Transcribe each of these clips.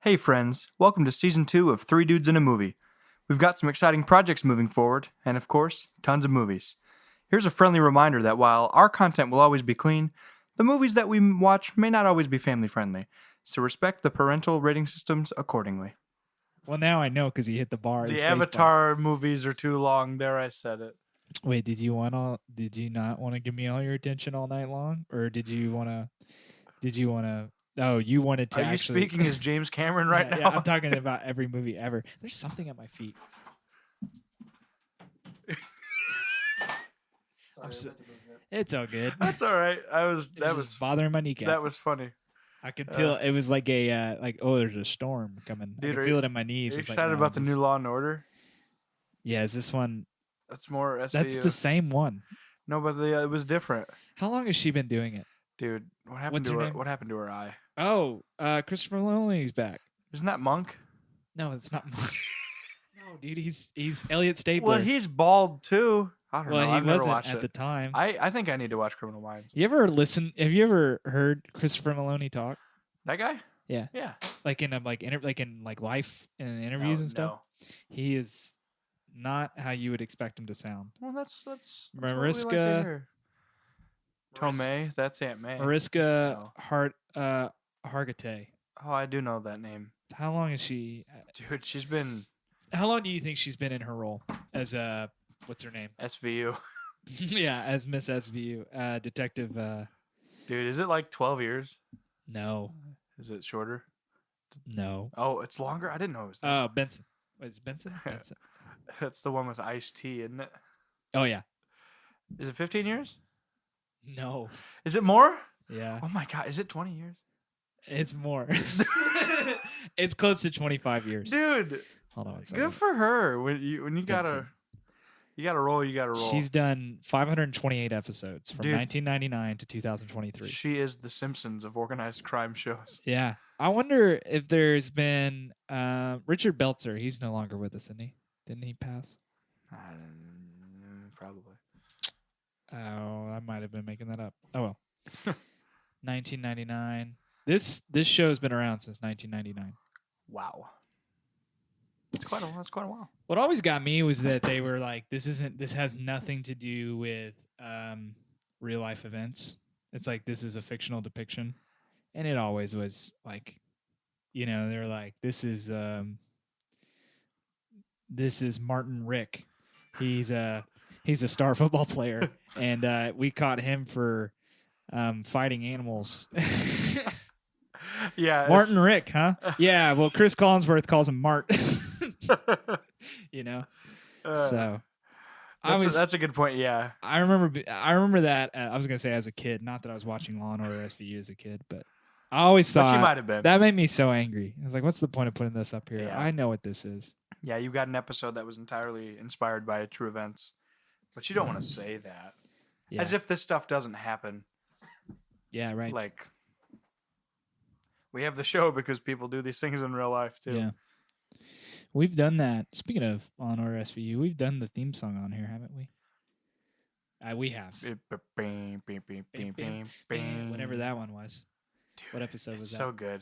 Hey friends, welcome to Season 2 of Three Dudes in a Movie. We've got some exciting projects moving forward, and of course, tons of movies. Here's a friendly reminder that while our content will always be clean, the movies that we watch may not always be family friendly, so respect the parental rating systems accordingly. Well, now I know because he hit the bar. The Avatar movies are too long. There, I said it. Wait, did you not want to give me all your attention all night long, or did you want to? Oh, you wanted to. Are you speaking as James Cameron right now? Yeah, I'm talking about every movie ever. There's something at my feet. It's all good. That's all right. That was bothering my kneecap. That was funny. I could tell it was like a there's a storm coming. Dude, I can feel it in my knees. Are you It's excited about the new Law and Order? Yeah, is this one? That's more SVU. That's the same one. No, but it was different. How long has she been doing it? Dude, what happened to her? What happened to her eye? Oh, Christopher Nolan's back. Isn't that Monk? No, it's not Monk. No, dude, he's Elliot Stabler. Well, he's bald too. I don't know. Well, I've he never wasn't watched at it. the time. I think I need to watch Criminal Minds. Have you ever heard Christopher Maloney talk? That guy? Yeah. Yeah. Like in life and interviews and stuff. No. He is not how you would expect him to sound. Well, that's Mariska what we like to hear. Tomei, that's Aunt May. Mariska Hargitay. Oh, I do know that name. How long is she? Dude, she's been How long do you think she's been in her role as what's her name? SVU. Yeah, as Miss SVU, detective. Dude, is it like 12 years? No. Is it shorter? No. Oh, it's longer? I didn't know it was that. Oh, Benson. Wait, is it Benson? Benson. That's the one with Ice-T, isn't it? Oh, yeah. Is it 15 years? No. Is it more? Yeah. Oh my God, is it 20 years? It's more. It's close to 25 years. Dude. Hold on a second. Good for her. When you gotta roll, you gotta roll. She's done 528 episodes from 1999 to 2023. She is the Simpsons of organized crime shows. Yeah. I wonder if there's been Richard Belzer. He's no longer with us, isn't he? Didn't he pass? Probably. Oh, I might have been making that up. Oh well. 1999. This show's been around since 1999. Wow. That's quite a while. What always got me was that they were like, this has nothing to do with real life events. It's like this is a fictional depiction. And it always was like, they were like, this is Martin Rick. He's a star football player, and we caught him for fighting animals. Yeah, Martin Rick, huh? Yeah. Well, Chris Collinsworth calls him Mart. So that's a good point. Yeah, I remember that. I was gonna say as a kid, not that I was watching Law and Order SVU as a kid, but I always thought she might have been. That made me so angry. I was like, "What's the point of putting this up here? Yeah. I know what this is." Yeah, you got an episode that was entirely inspired by true events, but you don't want to say that as if this stuff doesn't happen. Yeah, right. Like we have the show because people do these things in real life too. Yeah. We've done that. Speaking of Law and Order SVU, we've done the theme song on here, haven't we? We have. Whatever that one was. Dude, what episode was that? So good.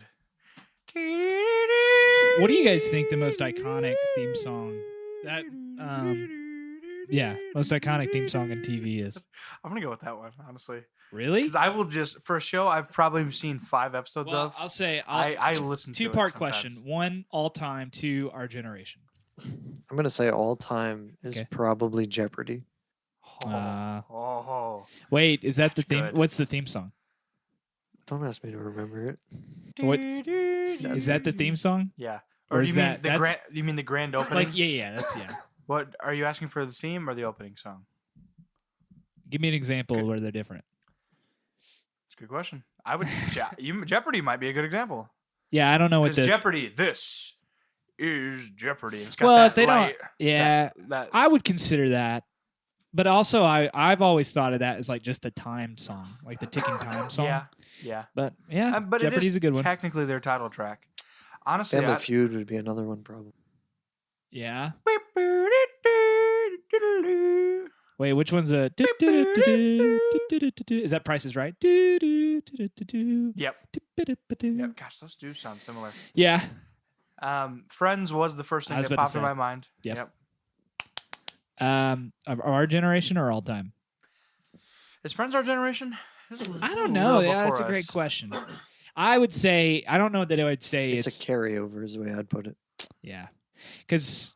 What do you guys think the most iconic theme song most iconic theme song in TV is? I'm gonna go with that one, honestly. Really? Because I will for a show I've probably seen 5 episodes of. I'll say I listen to it. 2-part question. 1, all time. 2, our generation. I'm gonna say all time is probably Jeopardy. Wait, is that the theme? Good. What's the theme song? Don't ask me to remember it. What is that the theme song? Yeah. Or do you mean the grand opening? Like that's. What are you asking for, the theme or the opening song? Give me an example where they're different. It's a good question. I would Jeopardy might be a good example. Yeah, I don't know what the Jeopardy. This is Jeopardy. It's got if they don't, I would consider that. But also, I've always thought of that as like just a time song, like the ticking time song. Yeah. But but Jeopardy's a good one. Technically, their title track. Honestly, Family Feud would be another one, probably. Yeah. Wait, which one's a? Is that Price is Right? Yep. Gosh, those do sound similar. Yeah. Friends was the first thing I was that about to popped in say. my mind. Yep. Of our generation or all time? Is Friends our generation? I don't know. Little Yeah, that's a before great us. question. I would say I don't know that I would say It's a carryover, is the way I'd put it. yeah, because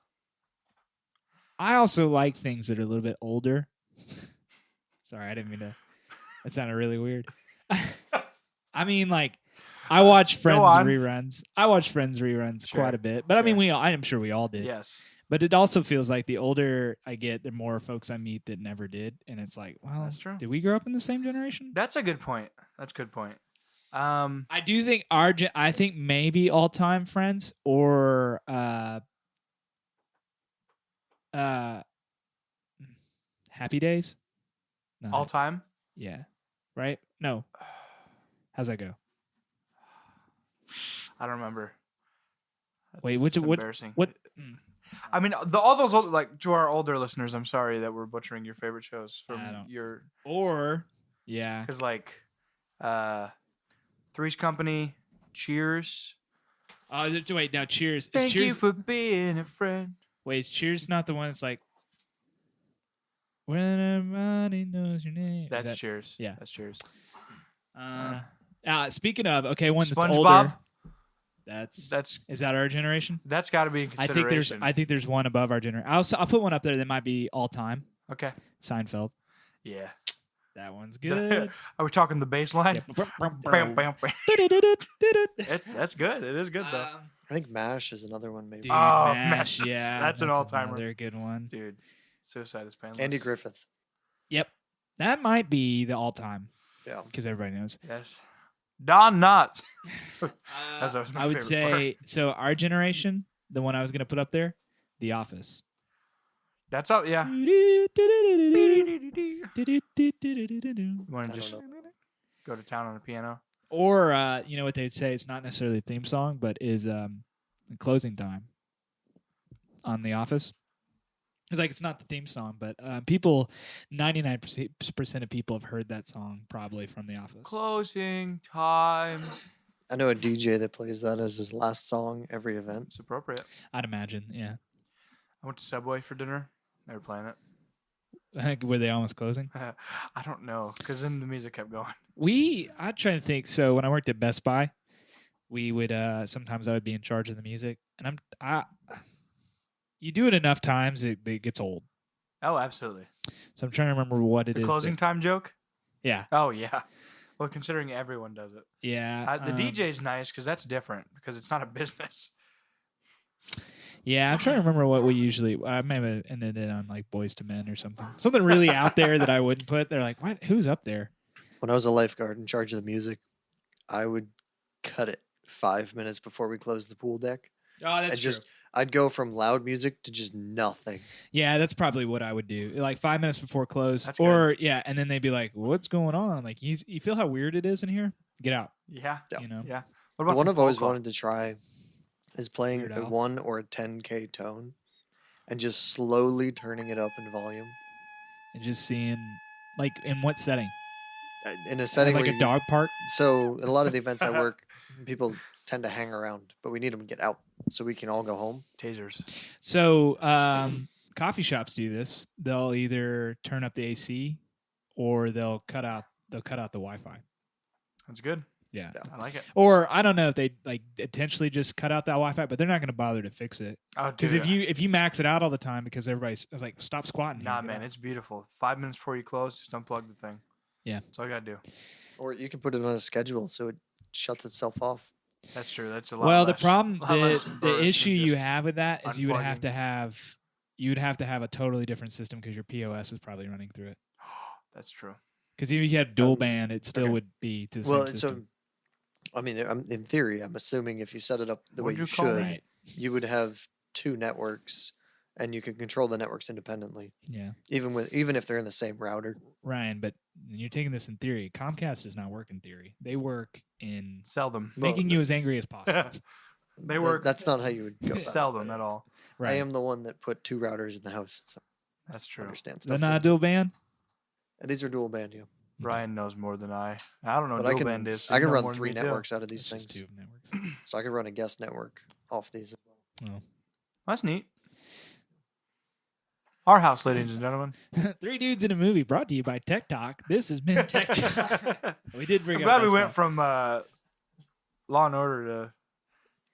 I also like things that are a little bit older. Sorry, I didn't mean to. That sounded really weird. I mean, like, I watch Friends on. reruns. I watch Friends reruns Sure, quite a bit, but I mean, sure. I'm sure we all did. Yes. But it also feels like the older I get, the more folks I meet that never did, and it's like, well, That's true. did we grow up in the same generation? That's a good point. That's a good point. I do think I think maybe all time Friends or Happy Days. No, all time. yeah, right? No, how's that go? I don't remember. Wait, That's embarrassing. what? I mean, all those old, like to our older listeners, I'm sorry that we're butchering your favorite shows from your Or yeah, because like, Three's Company, Cheers. Wait, now Cheers. Is Thank Cheers, you for being a friend. Wait, is Cheers not the one that's like when everybody knows your name? Is That's that- Cheers. yeah. That's Cheers. Speaking of, okay, one that's SpongeBob. older. Is That's that our generation? got to be in I think consideration. there's one above our generation. I'll put one up there that might be all time. Okay. Seinfeld. Yeah. That one's good. Are we talking the bass line? Yeah. Bam, bam, bam. That's good. It is good though. I think MASH is another one, maybe. Dude, Oh, MASH, MASH. yeah, That's an all-timer. Another good one. Dude, Suicide is painless. Andy Griffith. Yep, that might be the all time Yeah. because everybody knows. Yes. Don Knotts. That was my I would favorite say so. Our generation, the one I was gonna put up there, The Office. That's all. Yeah. You Want to I just don't know. go to town on a piano? Or you know what they'd say? It's not necessarily a theme song, but is closing time on The Office. It's like it's not the theme song, but people, 99% of people have heard that song probably from The Office. Closing time. I know a DJ that plays that as his last song every event. It's appropriate. I'd imagine, yeah. I went to Subway for dinner. They were playing it. Were they almost closing? I don't know, because then the music kept going. I'm trying to think. So when I worked at Best Buy, we would sometimes I would be in charge of the music, and you do it enough times, it gets old. Oh, absolutely. So I'm trying to remember what it The is. closing time joke? Yeah, Oh, yeah. Well, considering everyone does it. yeah. The DJ's nice because that's different because it's not a business. Yeah, I'm trying to remember what we usually. I may have ended it on like Boys to Men or something. Something really out there that I wouldn't put. They're like, what? Who's up there? When I was a lifeguard in charge of the music, I would cut it 5 minutes before we closed the pool deck. Oh, And just I'd go from loud music to just nothing. Yeah, that's probably what I would do. Like 5 minutes before close, That's or yeah, and then they'd be like, "What's going on? Like, you feel how weird it is in here? Get out." Yeah. Yeah. You know. Yeah. What The about one some I've always polka? wanted to try is playing Weird a Al. 1 or a 10K tone and just slowly turning it up in volume. And just seeing, like, in what setting? In a setting Like where a dog park. So in a lot of the events I work, people tend to hang around, but we need them to get out so we can all go home. Tasers. So coffee shops do this. They'll either turn up the AC, or they'll cut out the Wi-Fi. That's good. Yeah. Yeah. I like it. Or I don't know if they like intentionally just cut out that Wi-Fi, but they're not going to bother to fix it. Oh, Because dude. if you max it out all the time, because everybody's I was like, stop squatting. Nah, here, man, get it's beautiful. 5 minutes before you close, just unplug the thing. Yeah. That's all you got to do. Or you can put it on a schedule so it shuts itself off. That's true. That's a out. lot Well, less, the problem, lot less the burst issue than you just have with that is you would have unplugging. to have a totally different system because your POS is probably running through it. That's true. Because if you had dual Um, band, it still okay. would be to the Well, same so system. I mean, in theory, I'm assuming if you set it up the way What'd you you call should, it? Right. you would have 2 networks, and you can control the networks independently, Yeah. even if they're in the same router. Ryan, but you're taking this in theory. Comcast does not work in theory. They work in Seldom. Well, making you as angry as possible. They work That's not how you would go. About seldom it. at all. Right. I am the one that put 2 routers in the house, so That's I true. understand They're stuff. not like dual band? that. These are dual band, yeah. Ryan knows more than I. I don't know But what I dual can band is. so I you can know run more than 3 me, too. networks out of these It's just things. 2 networks. So I can run a guest network off these. That's neat. Our house, ladies and gentlemen. 3 Dudes in a Movie brought to you by Tech Talk. This has been Tech Talk. We did bring I'm up glad we Best went Buy. from Law and Order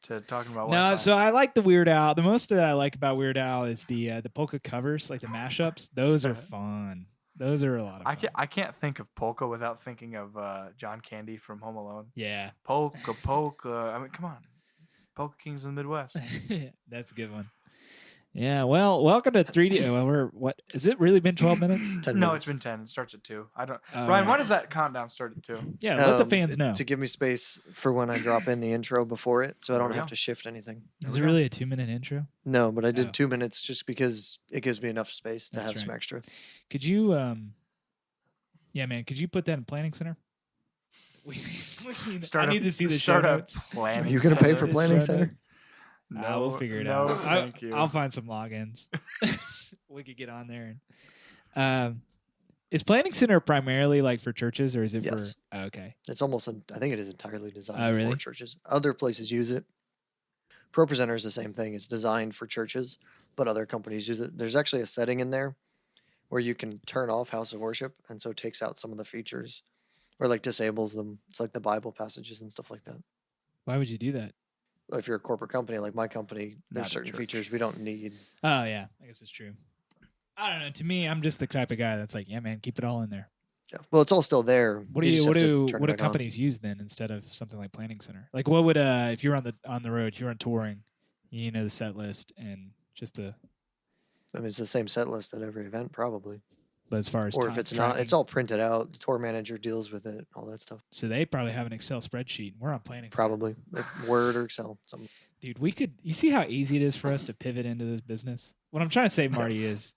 to talking about No, Wi-Fi. so I like the Weird Al. The most that I like about Weird Al is the polka covers, like the mashups. Those are fun. Those are a lot of fun. I can't think of polka without thinking of John Candy from Home Alone. Yeah. Polka. I mean, come on. Polka Kings in the Midwest. That's a good one. Yeah, well, welcome to 3D. Well, what has it really been 12 minutes? 10 No, minutes. it's been 10. It starts at 2. I don't. Oh, Ryan, yeah. why does that countdown start at 2? Yeah, let the fans know. To give me space for when I drop in the intro before it, so I There don't we have go. to shift anything. Is it really a 2-minute intro? No, but I did Oh. 2 minutes just because it gives me enough space to That's have some right. extra. Could you, yeah, man, could you put that in Planning Center? I need to see the show notes. Planning. Are you gonna pay center. for Planning Center? We'll figure it no, out. Thank you. I'll find some logins. We could get on there. Is Planning Center primarily like for churches, or is it Yes. for? Oh, okay. It's almost, I think it is entirely designed Oh, really? for churches. Other places use it. ProPresenter is the same thing. It's designed for churches, but other companies use it. There's actually a setting in there where you can turn off House of Worship, and so it takes out some of the features, or like disables them. It's like the Bible passages and stuff like that. Why would you do that? If you're a corporate company like my company, Not there's a certain church. features we don't need. Oh yeah, I guess it's true. I don't know. To me, I'm just the type of guy that's like, yeah, man, keep it all in there. Yeah. Well, it's all still there. What do just you? What have to do? turn What it do back on. companies use then instead of something like Planning Center? Like, what would if you're on the road, you're on touring, you know the set list and just the. I mean, it's the same set list at every event, probably. But as far as Or if time it's not, it's tracking, all printed out. The tour manager deals with it, all that stuff. So they probably have an Excel spreadsheet. We're on Planning Center. Probably like Word or Excel. Something. Dude, we could. You see how easy it is for us to pivot into this business. What I'm trying to say, Marty, is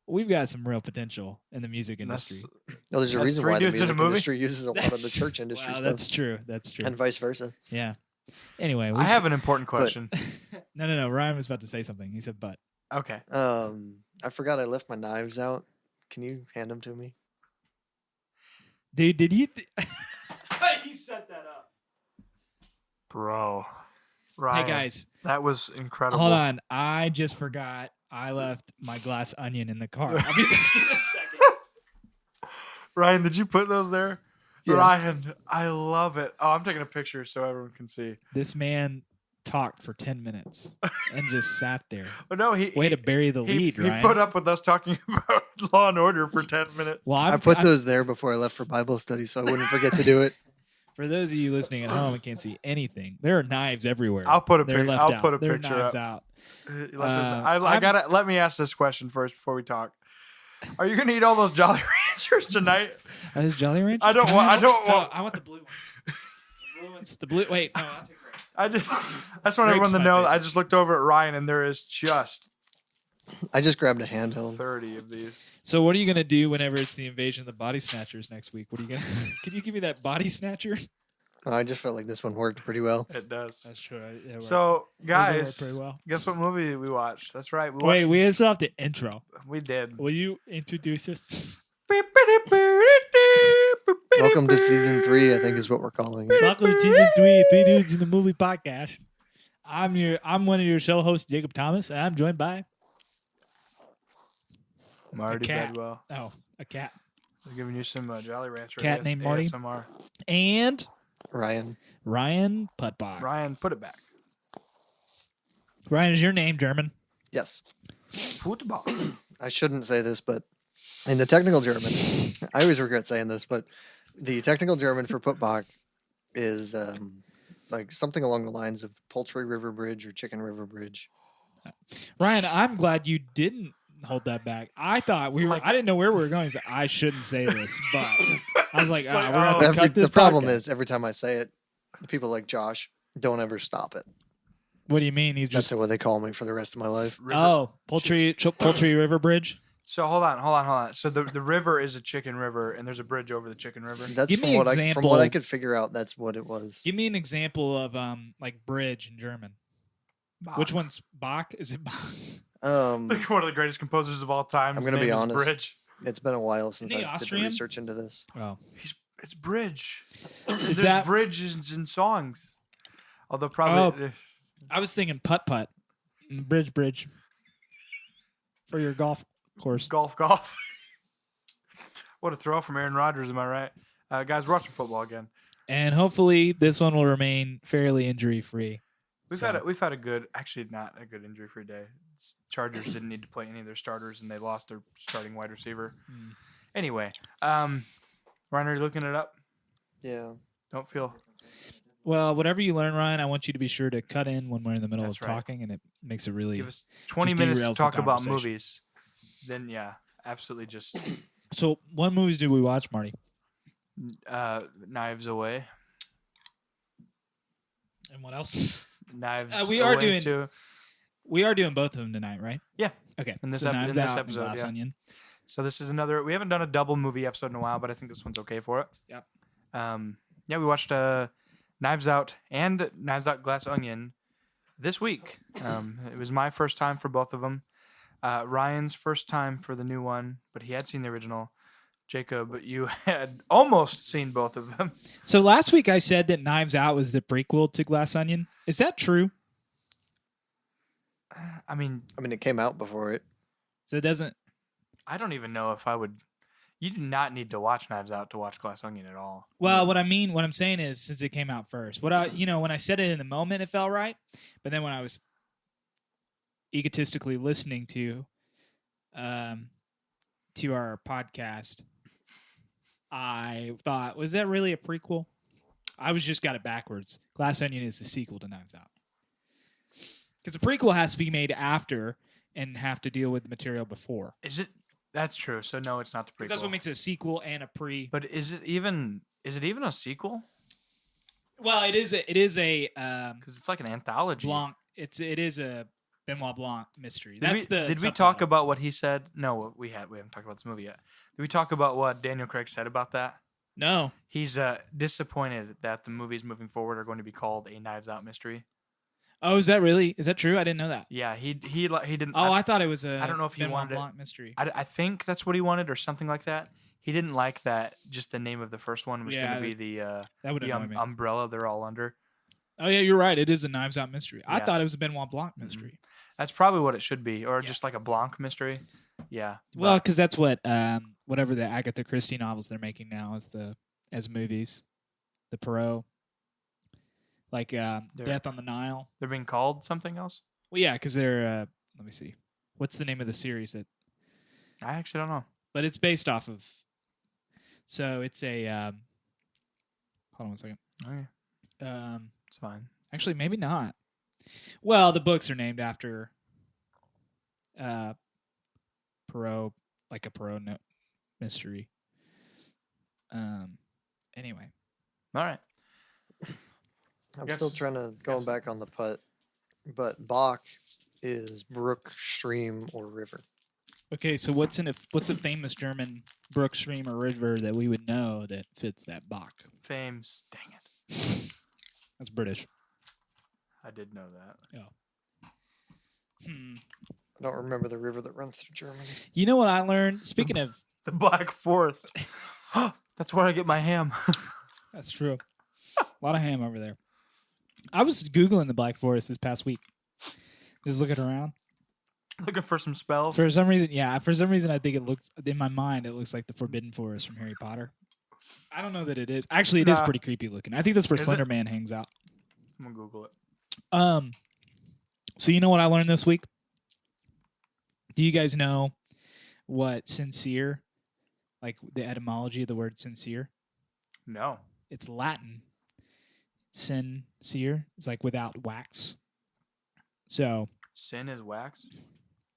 we've got some real potential in the music And that's- industry. No, there's a That's reason 3 why the dudes in a music movie? industry uses a lot of the church industry wow, stuff, that's true. That's true. and vice versa. Yeah. Anyway, I have an important question. no. Ryan was about to say something. He said, "But." Okay. I forgot I left my knives out. Can you hand them to me? Dude, did you? He set that up. Bro. Ryan, Hey guys, that was incredible. hold on. I just forgot. I left my glass onion in the car. I'll be back in a second. Ryan, did you put those there? Yeah. Ryan, I love it. Oh, I'm taking a picture so everyone can see. This man talked for 10 minutes and just sat there. Oh, no, Way to bury the lead, he Ryan. put up with us talking about Law and Order for 10 minutes. Well, I put those there before I left for Bible study, so I wouldn't forget to do it. For those of you listening at home and can't see anything, there are knives everywhere. I'll put a They're pic- left I'll out. put a There are picture knives up. out. I I'm- gotta let me ask this question first before we talk. Are you gonna eat all those Jolly Ranchers tonight? Are those Jolly Ranchers? I don't Can want- I have- don't no, want- I want the blue ones. The blue ones. The blue. Wait, no, I'll take grape. I just want Grape's everyone to my know. I favorite. just looked over at Ryan and there is just I just grabbed a handheld. 30 of these. So what are you gonna do whenever it's the invasion of the body snatchers next week? What are you gonna? Can you give me that body snatcher? I just felt like this one worked pretty well. It does. That's true. So, guys, pretty well. guess what movie we watched? That's right. We Wait, watched, we still have to intro. we did. Will you introduce us? Welcome to season 3, I think is what we're calling it. Welcome to season 3 of 3 Dudes in the Movie Podcast. I'm one of your show hosts, Jacob Thomas, and I'm joined by Marty cat. Bedwell. a cat I'm giving you some Jolly Rancher. Cat named Marty? ASMR. and Ryan. Ryan Putbach. Ryan, put it back. Ryan, is your name German? Yes. Put it back. I shouldn't say this, but in the technical German, I always regret saying this, but the technical German for Putbach is like something along the lines of poultry river bridge or chicken river bridge. Ryan, I'm glad you didn't hold that back. I thought I didn't know where we were going. So I shouldn't say this, but I was like, It's like, we're going to oh. cut this The problem podcast. is every time I say it, the people like Josh don't ever stop it. What do you mean? He's That's just what they call me for the rest of my life. poultry river bridge. So hold on. So the river is a chicken river, and there's a bridge over the chicken river. That's Give me from what from example. what I could figure out. That's what it was. Give me an example of like bridge in German. Which one's Bach? Is it Bach? Like one of the greatest composers of all time. I'm His gonna be name is honest. Bridge. It's been a while since Isn't he I did the Austrian? research into this. Oh, It's Bridge. Is There's that- bridges in songs. Although probably I was thinking putt-putt. Bridge. For your golf course. Golf. What a throw from Aaron Rodgers, am I right? Guys, we're watching football again. And hopefully this one will remain fairly injury-free. We've had a good, actually not a good injury-free day. Chargers didn't need to play any of their starters, and they lost their starting wide receiver. Anyway, Ryan, are you looking it up? Yeah. Don't feel. Well, whatever you learn, Ryan, I want you to be sure to cut in when we're in the middle That's of right. talking, and it makes it really. Give us 20 just minutes derails to the talk about conversation. movies. Then, yeah, absolutely just So, what movies did we watch, Marty? Knives Away. And what else? Knives we are Away doing- too. We are doing both of them tonight, right? Yeah. Okay. In this so ep- Knives in this Out and episode, Glass yeah. Onion. So this is another. We haven't done a double movie episode in a while, but I think this one's okay for it. Yep. Yeah, we watched Knives Out and Knives Out Glass Onion this week. It was my first time for both of them. Ryan's first time for the new one, but he had seen the original. Jacob, you had almost seen both of them. So last week I said that Knives Out was the prequel to Glass Onion. Is that true? I mean, it came out before it. So it doesn't. I don't even know if I would. You do not need to watch Knives Out to watch Glass Onion at all. Well, what I'm saying is, since it came out first, when I said it in the moment, it felt right, but then when I was egotistically listening to our podcast, I thought, was that really a prequel? I just got it backwards. Glass Onion is the sequel to Knives Out, because the prequel has to be made after and have to deal with the material before. Is it? That's true. So no, it's not the prequel. Because that's what makes it a sequel and a pre. But is it even a sequel? Well, it is a Because it's like an anthology. Blanc. It is a Benoit Blanc mystery. Did we talk about what he said? No, we haven't talked about this movie yet. Did we talk about what Daniel Craig said about that? No. He's disappointed that the movies moving forward are going to be called a Knives Out mystery. Oh, is that true? I didn't know that. Yeah, he didn't. Oh, I thought it was a I don't know if he Benoit wanted Blanc mystery. I think that's what he wanted or something like that. He didn't like that. Just the name of the first one was Yeah, going to be that would the annoy me. umbrella they're all under. Oh yeah, you're right. It is a Knives Out mystery. I Yeah. thought it was a Benoit Blanc mystery. That's probably what it should be, or Yeah. just like a Blanc mystery. Yeah. Well, but- because that's what whatever the Agatha Christie novels they're making now as movies, the Perot, like Death on the Nile. they're being called something else. Well, yeah, because they're. Let me see. What's the name of the series that? I actually don't know. But it's based off of. So it's a. Hold on one second. Okay, it's fine. Actually, maybe not. Well, the books are named after Perot, like a Perot mystery. Anyway. All right. I'm Yes. still trying to going Yes. back on the putt, but Bach is brook, stream, or river. Okay, so what's a famous German brook, stream, or river that we would know that fits that Bach? Fames. Dang it. That's British. I did know that. I don't remember the river that runs through Germany. You know what I learned? Speaking of, The Black Forest. That's where I get my ham. that's true. A lot of ham over there. I was Googling the Black Forest this past week. Just looking around. Looking for some spells. For some reason, I think it looks, in my mind, it looks like the Forbidden Forest from Harry Potter. I don't know that it is. Actually, it is Nah. pretty creepy looking. I think that's where Is it? Slender Man hangs out. I'm gonna Google it. So you know what I learned this week? Do you guys know what sincere, like the etymology of the word sincere? No. It's Latin. Sincere is like without wax. So Sin is wax.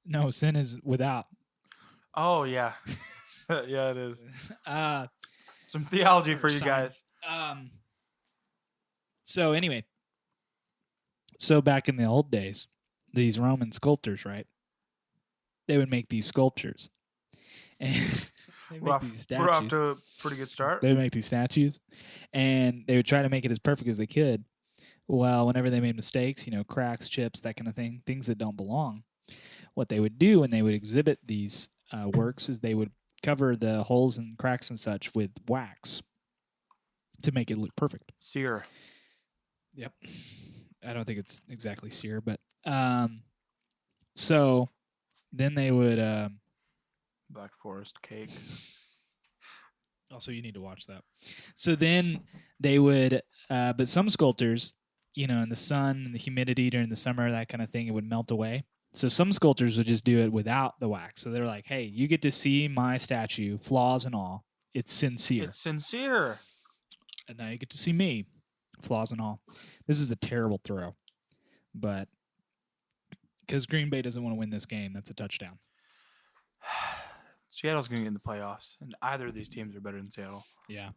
no, sin is without. Oh yeah. Yeah, it is. Uh, Some theology for Or you sign. guys. So anyway, so back in the old days, these Roman sculptors, right? They would make these sculptures, and they We're off, make these we're off statues. to a pretty good start. They would make these statues, and they would try to make it as perfect as they could. Well, whenever they made mistakes, cracks, chips, that kind of thing, things that don't belong, what they would do when they would exhibit these works is they would cover the holes and cracks and such with wax to make it look perfect. Seer. Yep. I don't think it's exactly sear, but so then they would Black Forest cake. also you need to watch that. So then they would but some sculptors, you know, in the sun and the humidity during the summer, that kind of thing, it would melt away. So some sculptors would just do it without the wax. So they're like, hey, you get to see my statue, flaws and all. It's sincere. It's sincere. And now you get to see me, flaws and all. This is a terrible throw. But because Green Bay doesn't want to win this game, that's a touchdown. Seattle's going to get in the playoffs, and either of these teams are better than Seattle. Yeah.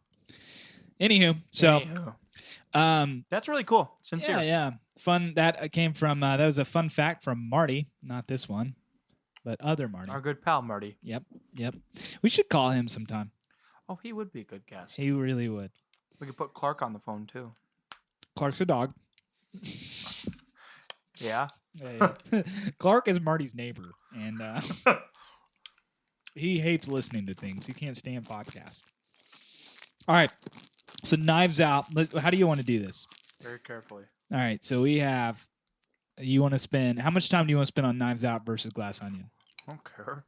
Anywho, so that's really cool. Sincere. yeah. Fun. That came from, that was a fun fact from Marty. Not this one, but other Marty. Our good pal, Marty. Yep. We should call him sometime. Oh, he would be a good guest. He really would. We could put Clark on the phone, too. Clark's a dog. Yeah. Clark is Marty's neighbor, and he hates listening to things. He can't stand podcasts. All right. So Knives Out. How do you want to do this? Very carefully. All right. So we have. You want to spend. How much time do you want to spend on Knives Out versus Glass Onion? I don't care.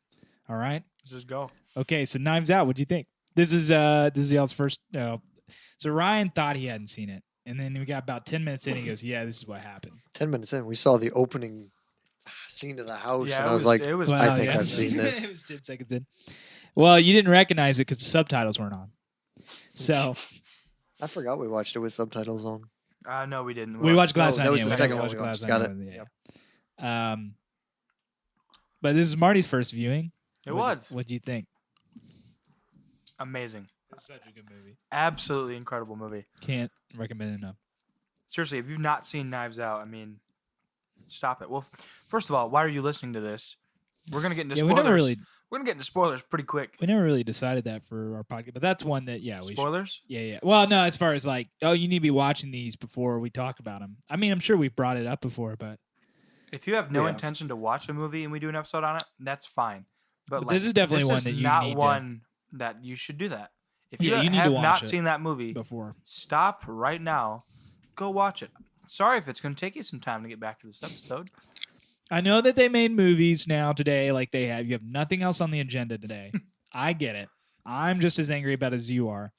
All right. Let's just go. Okay. So Knives Out. What do you think? This is y'all's first. So Ryan thought he hadn't seen it, and then we got about 10 minutes in. He goes, "Yeah, this is what happened." 10 minutes in, we saw the opening scene of the house, Yeah, and I was like, it was. I think I've seen this. It was 10 seconds in. Well, you didn't recognize it because the subtitles weren't on. So I forgot we watched it with subtitles on. No, we didn't. we watched Glass that Onion. was the We second never one we watched watched. Glass Got Onion. Yeah. But this is Marty's first viewing. It was What do you think? amazing. It's such a good movie. Absolutely incredible movie. Can't recommend it enough. Seriously, if you've not seen Knives Out, I mean, stop it. Well, first of all, why are you listening to this? We're gonna get into spoilers. We're gonna get into spoilers pretty quick. We never really decided that for our podcast, but that's one that we should. Spoilers? Yeah. Well, no, as far as like, oh, you need to be watching these before we talk about them. I mean, I'm sure we've brought it up before, but If you have no Yeah. intention to watch a movie and we do an episode on it, that's fine. But this is definitely this one is that you not need to- one that you should do that. If you, Yeah, you need to have watch not it seen that movie, before. stop right now. Go watch it. Sorry if it's going to take you some time to get back to this episode. I know that they made movies now today like they have. You have nothing else on the agenda today. I get it. I'm just as angry about it as you are,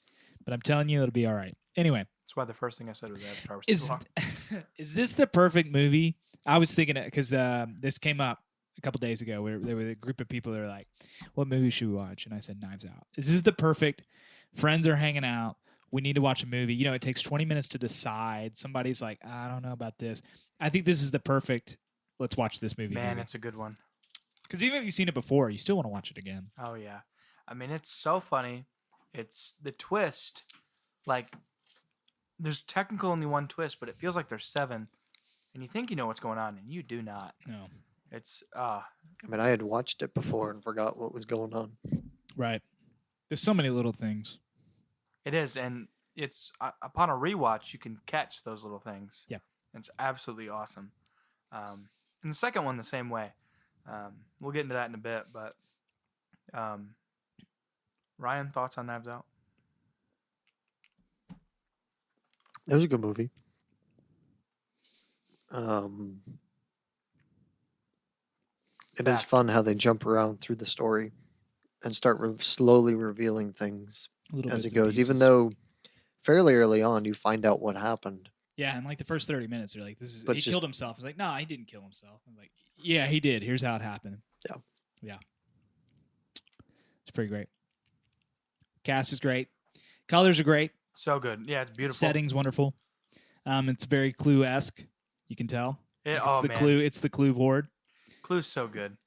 but I'm telling you it'll be all right. Anyway, That's why the first thing I said was Avatar was is too long. is this the perfect movie? I was thinking it because this came up a couple days ago. Where there were a group of people that were like, "What movie should we watch?" And I said, "Knives Out." Is this the perfect? Friends are hanging out. We need to watch a movie. You know, it takes 20 minutes to decide. Somebody's like, I don't know about this. I think this is the perfect. Let's watch this movie. Man, it's a good one. Because even if you've seen it before, you still want to watch it again. Oh, yeah. I mean, it's so funny. It's the twist. Like, there's technically only one twist, but it feels like there's 7. And you think you know what's going on, and you do not. No. It's, I mean, I had watched it before and forgot what was going on. Right. There's so many little things. it is. And it's, upon a rewatch, you can catch those little things. Yeah. It's absolutely awesome. And the second one, the same way. We'll get into that in a bit, but Ryan, thoughts on Knives Out? It was a good movie. It is fun how they jump around through the story and start slowly revealing things Little as bits it and goes. Even pieces. though fairly early on you find out what happened. Yeah, and like the first 30 minutes, they're like, "This is But he just- killed himself." It's like, "No, he didn't kill himself." I'm like, "Yeah, he did. Here's how it happened." Yeah. It's pretty great. Cast is great. Colors are great. So good. Yeah, it's beautiful. Setting's wonderful. It's very Clue-esque. You can tell. It, Like, it's oh, the man. Clue. It's the Clue board. Clue's so good.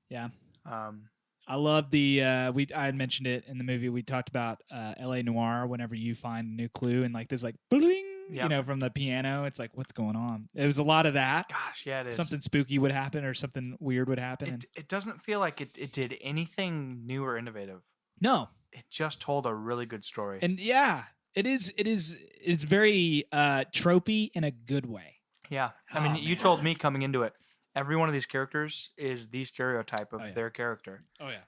Yeah. Um, I love the I had mentioned it in the movie. We talked about LA Noire. Whenever you find a new clue and like there's like bling, Yep. you know, from the piano, it's like, what's going on? It was a lot of that. gosh, yeah, it is. Something spooky would happen or something weird would happen. And It doesn't feel like it did anything new or innovative. no, It just told a really good story. and yeah, it's very tropey in a good way. Yeah. I Oh, mean, you man. told me coming into it, every one of these characters is the stereotype of Oh, yeah. their character. Oh yeah.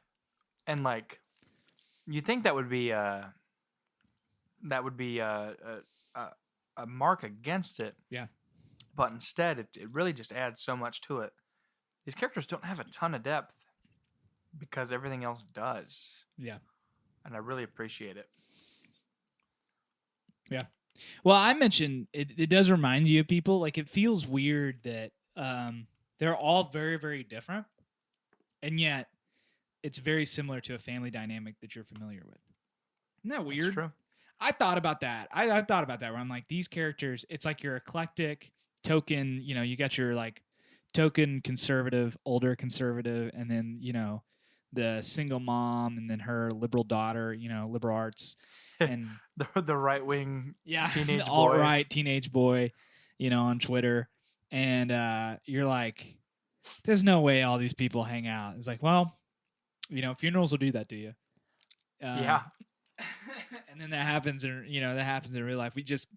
And like, you think that would be a mark against it. Yeah. but instead it really just adds so much to it. These characters don't have a ton of depth because everything else does. Yeah. And I really appreciate it. Yeah. Well, I mentioned it does remind you of people. Like, it feels weird that they're all very, very different, and yet it's very similar to a family dynamic that you're familiar with. Isn't that weird? That's true. I thought about that. I thought about that where I'm like, these characters, it's like your eclectic token, you got your like token conservative, older conservative, and then, the single mom, and then her liberal daughter, liberal arts, and the right wing teenage boy. all right teenage boy, on Twitter. And you're like, there's no way all these people hang out. It's like, well, funerals will do that to you. Yeah. And then that happens in real life. We just,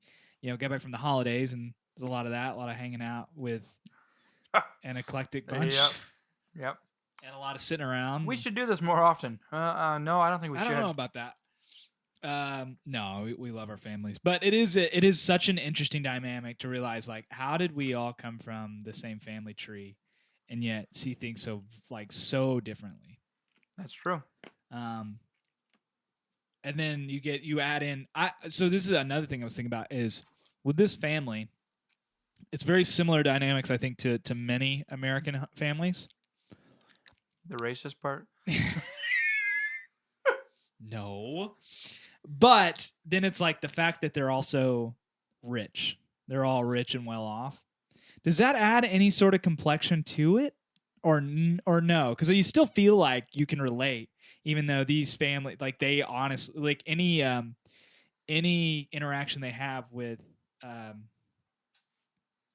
get back from the holidays, and there's a lot of that, a lot of hanging out with an eclectic bunch. Yep. And a lot of sitting around. We should do this more often. No, I don't think we should. I don't know about that. No, we love our families, but it is such an interesting dynamic to realize, like, how did we all come from the same family tree, and yet see things so differently. That's true. And then you add in. So this is another thing I was thinking about is with this family. It's very similar dynamics, I think, to many American families. The racist part? No. But then it's like the fact that they're also rich. They're all rich and well off. Does that add any sort of complexion to it? Or no? Because you still feel like you can relate, even though these family, like, they honestly, like, any interaction they have with,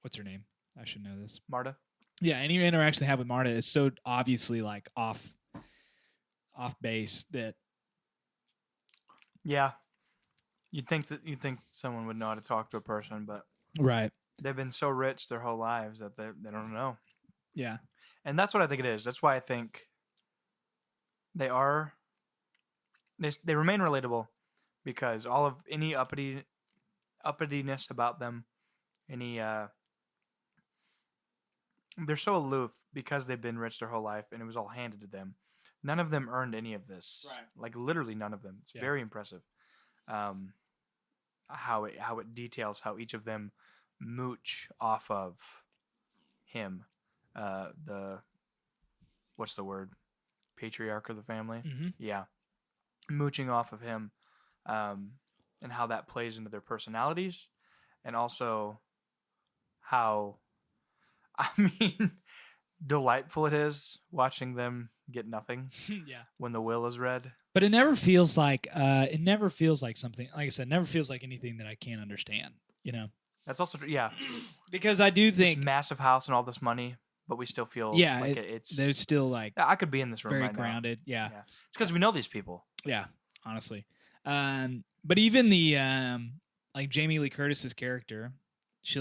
what's her name? I should know this. Marta? Yeah, any interaction they have with Marta is so obviously, like, off base that. Yeah. You'd think someone would know how to talk to a person, but Right. they've been so rich their whole lives that they don't know. Yeah. And that's what I think it is. That's why I think they remain relatable, because all of any uppityness about them, they're so aloof because they've been rich their whole life and it was all handed to them. None of them earned any of this. Right. Like, literally none of them. It's very impressive. How it details how each of them mooch off of him. What's the word? Patriarch of the family? Mm-hmm. Yeah. Mooching off of him, and how that plays into their personalities, and also how, delightful it is watching them get nothing Yeah. when the will is read. But it never feels like something, like I said, never feels like anything that I can't understand, That's also true. Yeah. Because I do think This massive house and all this money, but we still feel like it's. they're still, like, I could be in this room very right grounded. now. Yeah. It's because we know these people. Yeah, honestly. But even the like Jamie Lee Curtis's character, she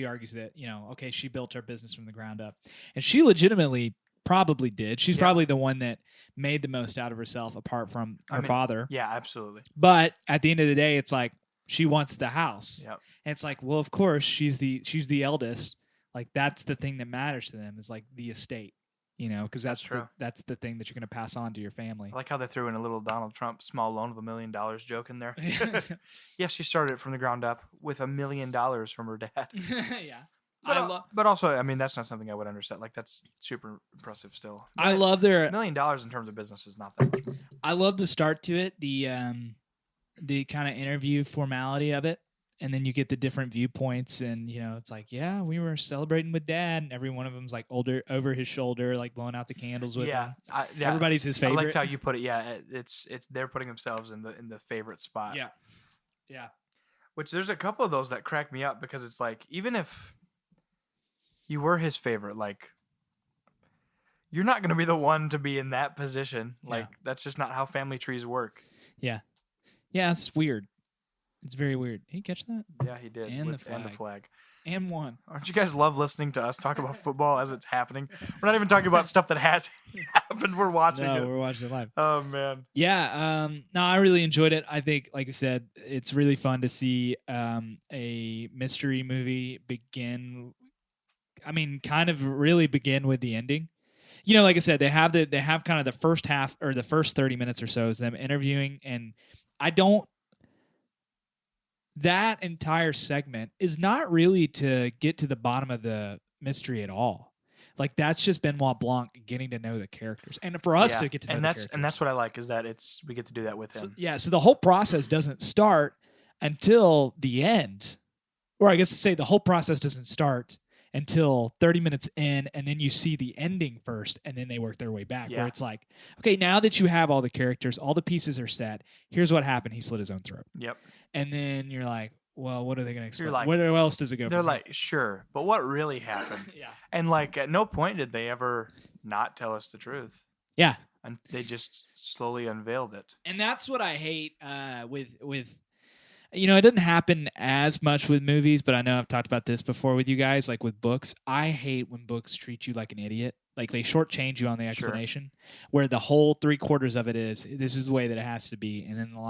argues that, okay, she built her business from the ground up, and she legitimately probably did. She's probably the one that made the most out of herself, apart from her father. Yeah, absolutely. But at the end of the day, it's like she wants the house. Yep. And it's like, well, of course she's the eldest. Like, that's the thing that matters to them, is like the estate. Because that's true. that's the thing that you're going to pass on to your family. I like how they threw in a little Donald Trump small loan of $1 million joke in there. Yes, she started it from the ground up with $1 million from her dad. Yeah. But also, that's not something I would understand. Like, that's super impressive still. I love their $1 million in terms of business is not that much money. I love the start to it, the kind of interview formality of it. And then you get the different viewpoints, and it's like, yeah, we were celebrating with Dad, and every one of them's like older, over his shoulder, like blowing out the candles with him. Everybody's his favorite. I liked how you put it. Yeah, it's they're putting themselves in the favorite spot. Yeah. Which there's a couple of those that crack me up, because it's like, even if you were his favorite, like, you're not going to be the one to be in that position. Like, that's just not how family trees work. Yeah, it's weird. It's very weird. Did he catch that? Yeah, he did. And the flag. And one. Aren't you guys love listening to us talk about football as it's happening? We're not even talking about stuff that has happened. We're watching it. We're watching it live. Oh, man. Yeah. No, I really enjoyed it. I think, like I said, it's really fun to see a mystery movie begin kind of really begin with the ending. You know, like I said, they have kind of the first half or the first 30 minutes or so is them interviewing, and that entire segment is not really to get to the bottom of the mystery at all. Like that's just Benoit Blanc getting to know the characters, and for us to get to know the characters. And that's what I like is that we get to do that with So, him. so the whole process doesn't start until the end, or I guess to say the whole process doesn't start until 30 minutes in, and then you see the ending first, and then they work their way back. Yeah. Where it's like, okay, now that you have all the characters, all the pieces are set. Here's what happened: he slit his own throat. Yep. And then you're like, well, what are they going to explain? like- Where else does it go? They're from here? like, sure, but what really happened? yeah, And like, at no point did they ever not tell us the truth, yeah. and they just slowly unveiled it. And that's what I hate with you know, it doesn't happen as much with movies, but I know I've talked about this before with you guys, like with books. I hate when books treat you like an idiot. Like they shortchange you on the Sure. explanation, where the whole 3/4 of it is this is the way that it has to be, and then the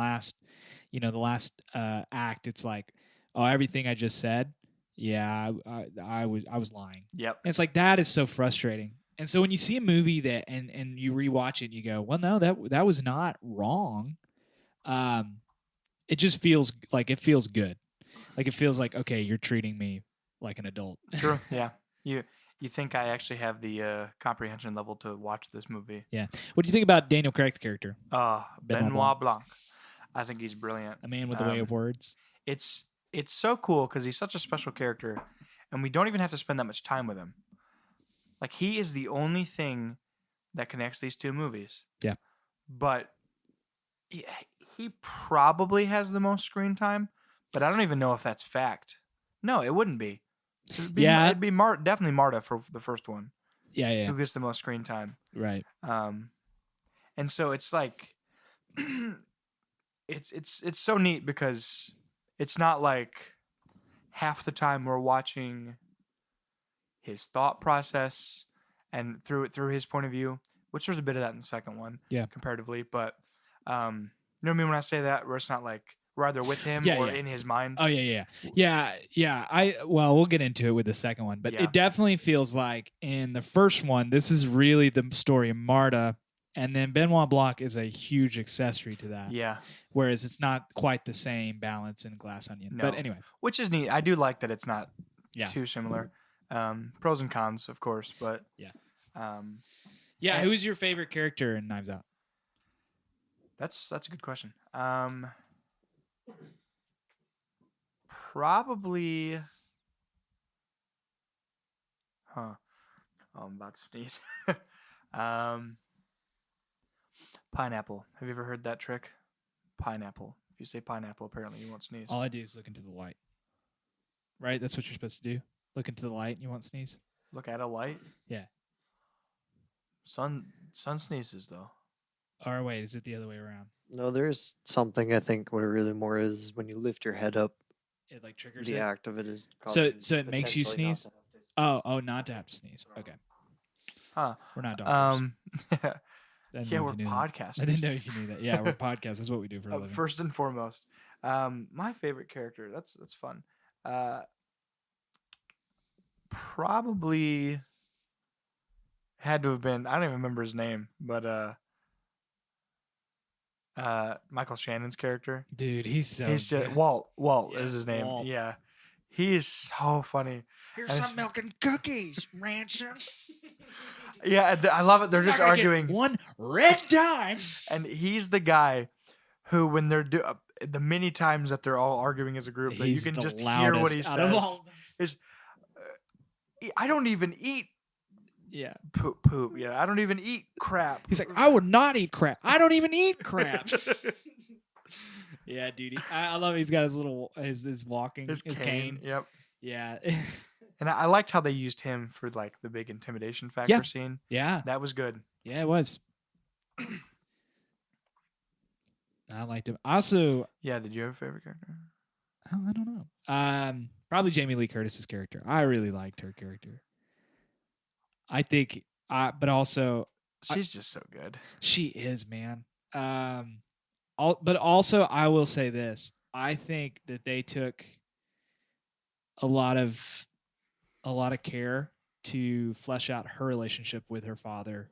last act, it's like, oh, everything I just said, yeah, I was lying. Yep. And it's like that is so frustrating. And so when you see a movie that and you rewatch it, and you go, well, no, that was not wrong. It just feels good. Like it feels like, okay, you're treating me like an adult. True. Yeah. You think I actually have the comprehension level to watch this movie? What do you think about Daniel Craig's character, Benoit Blanc. I think he's brilliant. a man with a way of words? It's so cool because he's such a special character, and we don't even have to spend that much time with him. Like he is the only thing that connects these two movies. Yeah. But he probably has the most screen time, but I don't even know if that's fact. No, it wouldn't be. It'd be definitely Marta for the first one. Yeah. Who gets the most screen time. Right. And so it's like it's so neat because it's not like half the time we're watching his thought process and through his point of view, which there's a bit of that in the second one, comparatively. But you know what I mean when I say that, where it's not like we're either with him or in his mind. Oh yeah. We'll get into it with the second one, but Yeah. it definitely feels like in the first one, this is really the story of Marta, and then Benoit Blanc is a huge accessory to that. Yeah, Whereas it's not quite the same balance in Glass Onion. No. But anyway, which is neat. I do like that it's not Yeah. too similar. Pros and cons, of course, but who's your favorite character in Knives Out? that's a good question. Probably. Oh, I'm about to sneeze. Pineapple. Have you ever heard that trick? Pineapple. If you say pineapple, apparently you won't sneeze. All I do is look into the light. Right? That's what you're supposed to do. Look into the light and you won't sneeze. Look at a light. Yeah. Sun sneezes though. Or wait, is it the other way around? No, there's something I think what it really more is when you lift your head up, It like triggers the it. act of it is So causing it makes you potentially not sneeze? to have to Oh, not to have to sneeze. Okay. Huh. We're not doctors. I didn't Yeah, know we're if you knew that. podcasters. I didn't know if you knew that. Yeah, we're podcasts. That's what we do for a living. First and foremost, my favorite character. That's fun. Probably had to have been. I don't even remember his name, but Michael Shannon's character. Dude, he's so He's just good. Walt. Walt Yeah, is his name. Walt. Yeah, he is so funny. Here's and some it's- milk and cookies, Ransom. Yeah, I love it. They're You're just not gonna get arguing. one red dime. And he's the guy who, when they're the many times that they're all arguing as a group, that you He's can the just hear what he loudest out of all says. of them. Is I don't even eat Yeah. poop. Yeah, I don't even eat crap. He's like, I would not eat crap. I don't even eat crap. Yeah, dude. I love it. He's got his little his walking his cane. Yep. Yeah. And I liked how they used him for like the big intimidation factor scene. Yeah. That was good. Yeah, it was. I liked him. Also, Yeah. Did you have a favorite character? I don't know. Probably Jamie Lee Curtis's character. I really liked her character. I think, but also She's just so good. she is, man. But also, I will say this: I think that they took a lot of care to flesh out her relationship with her father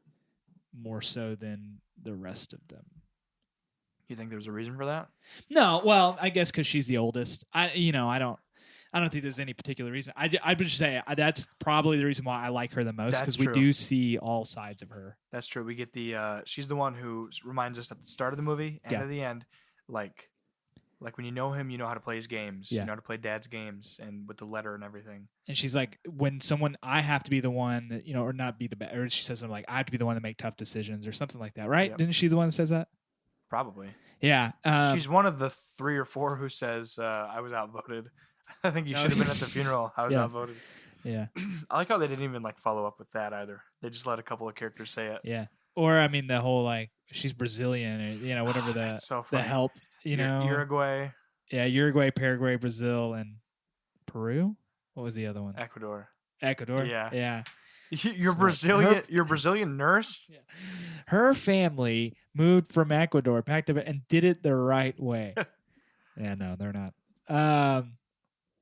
more so than the rest of them. You think there's a reason for that? No, well, I guess because she's the oldest. I don't think there's any particular reason. I would just say that's probably the reason why I like her the most, That's because we true. do see all sides of her. That's true. We get the she's the one who reminds us at the start of the movie and Yeah. at the end, like when you know him, you know how to play his games. Yeah. You know how to play Dad's games, and with the letter and everything. And she's like, when someone, I have to be the one, that, or not be the best, or she says something like, I have to be the one to make tough decisions or something like that, right? Yep. Didn't she the one that says that? Probably. Yeah. She's one of the 3 or 4 who says, I was outvoted. I think you Oh, should have been at the funeral. I was yeah. outvoted. Yeah. I like how they didn't even follow up with that either. They just let a couple of characters say it. Yeah. Or, I mean, the whole, she's Brazilian, or, whatever That's so the funny. help, Uruguay, Yeah, Uruguay, Paraguay, Brazil, and Peru? What was the other one? Ecuador. Ecuador? Yeah. Yeah. You're like, Brazilian. You're a Brazilian nurse. Yeah. Her family moved from Ecuador back to and did it the right way. Yeah, no, they're not.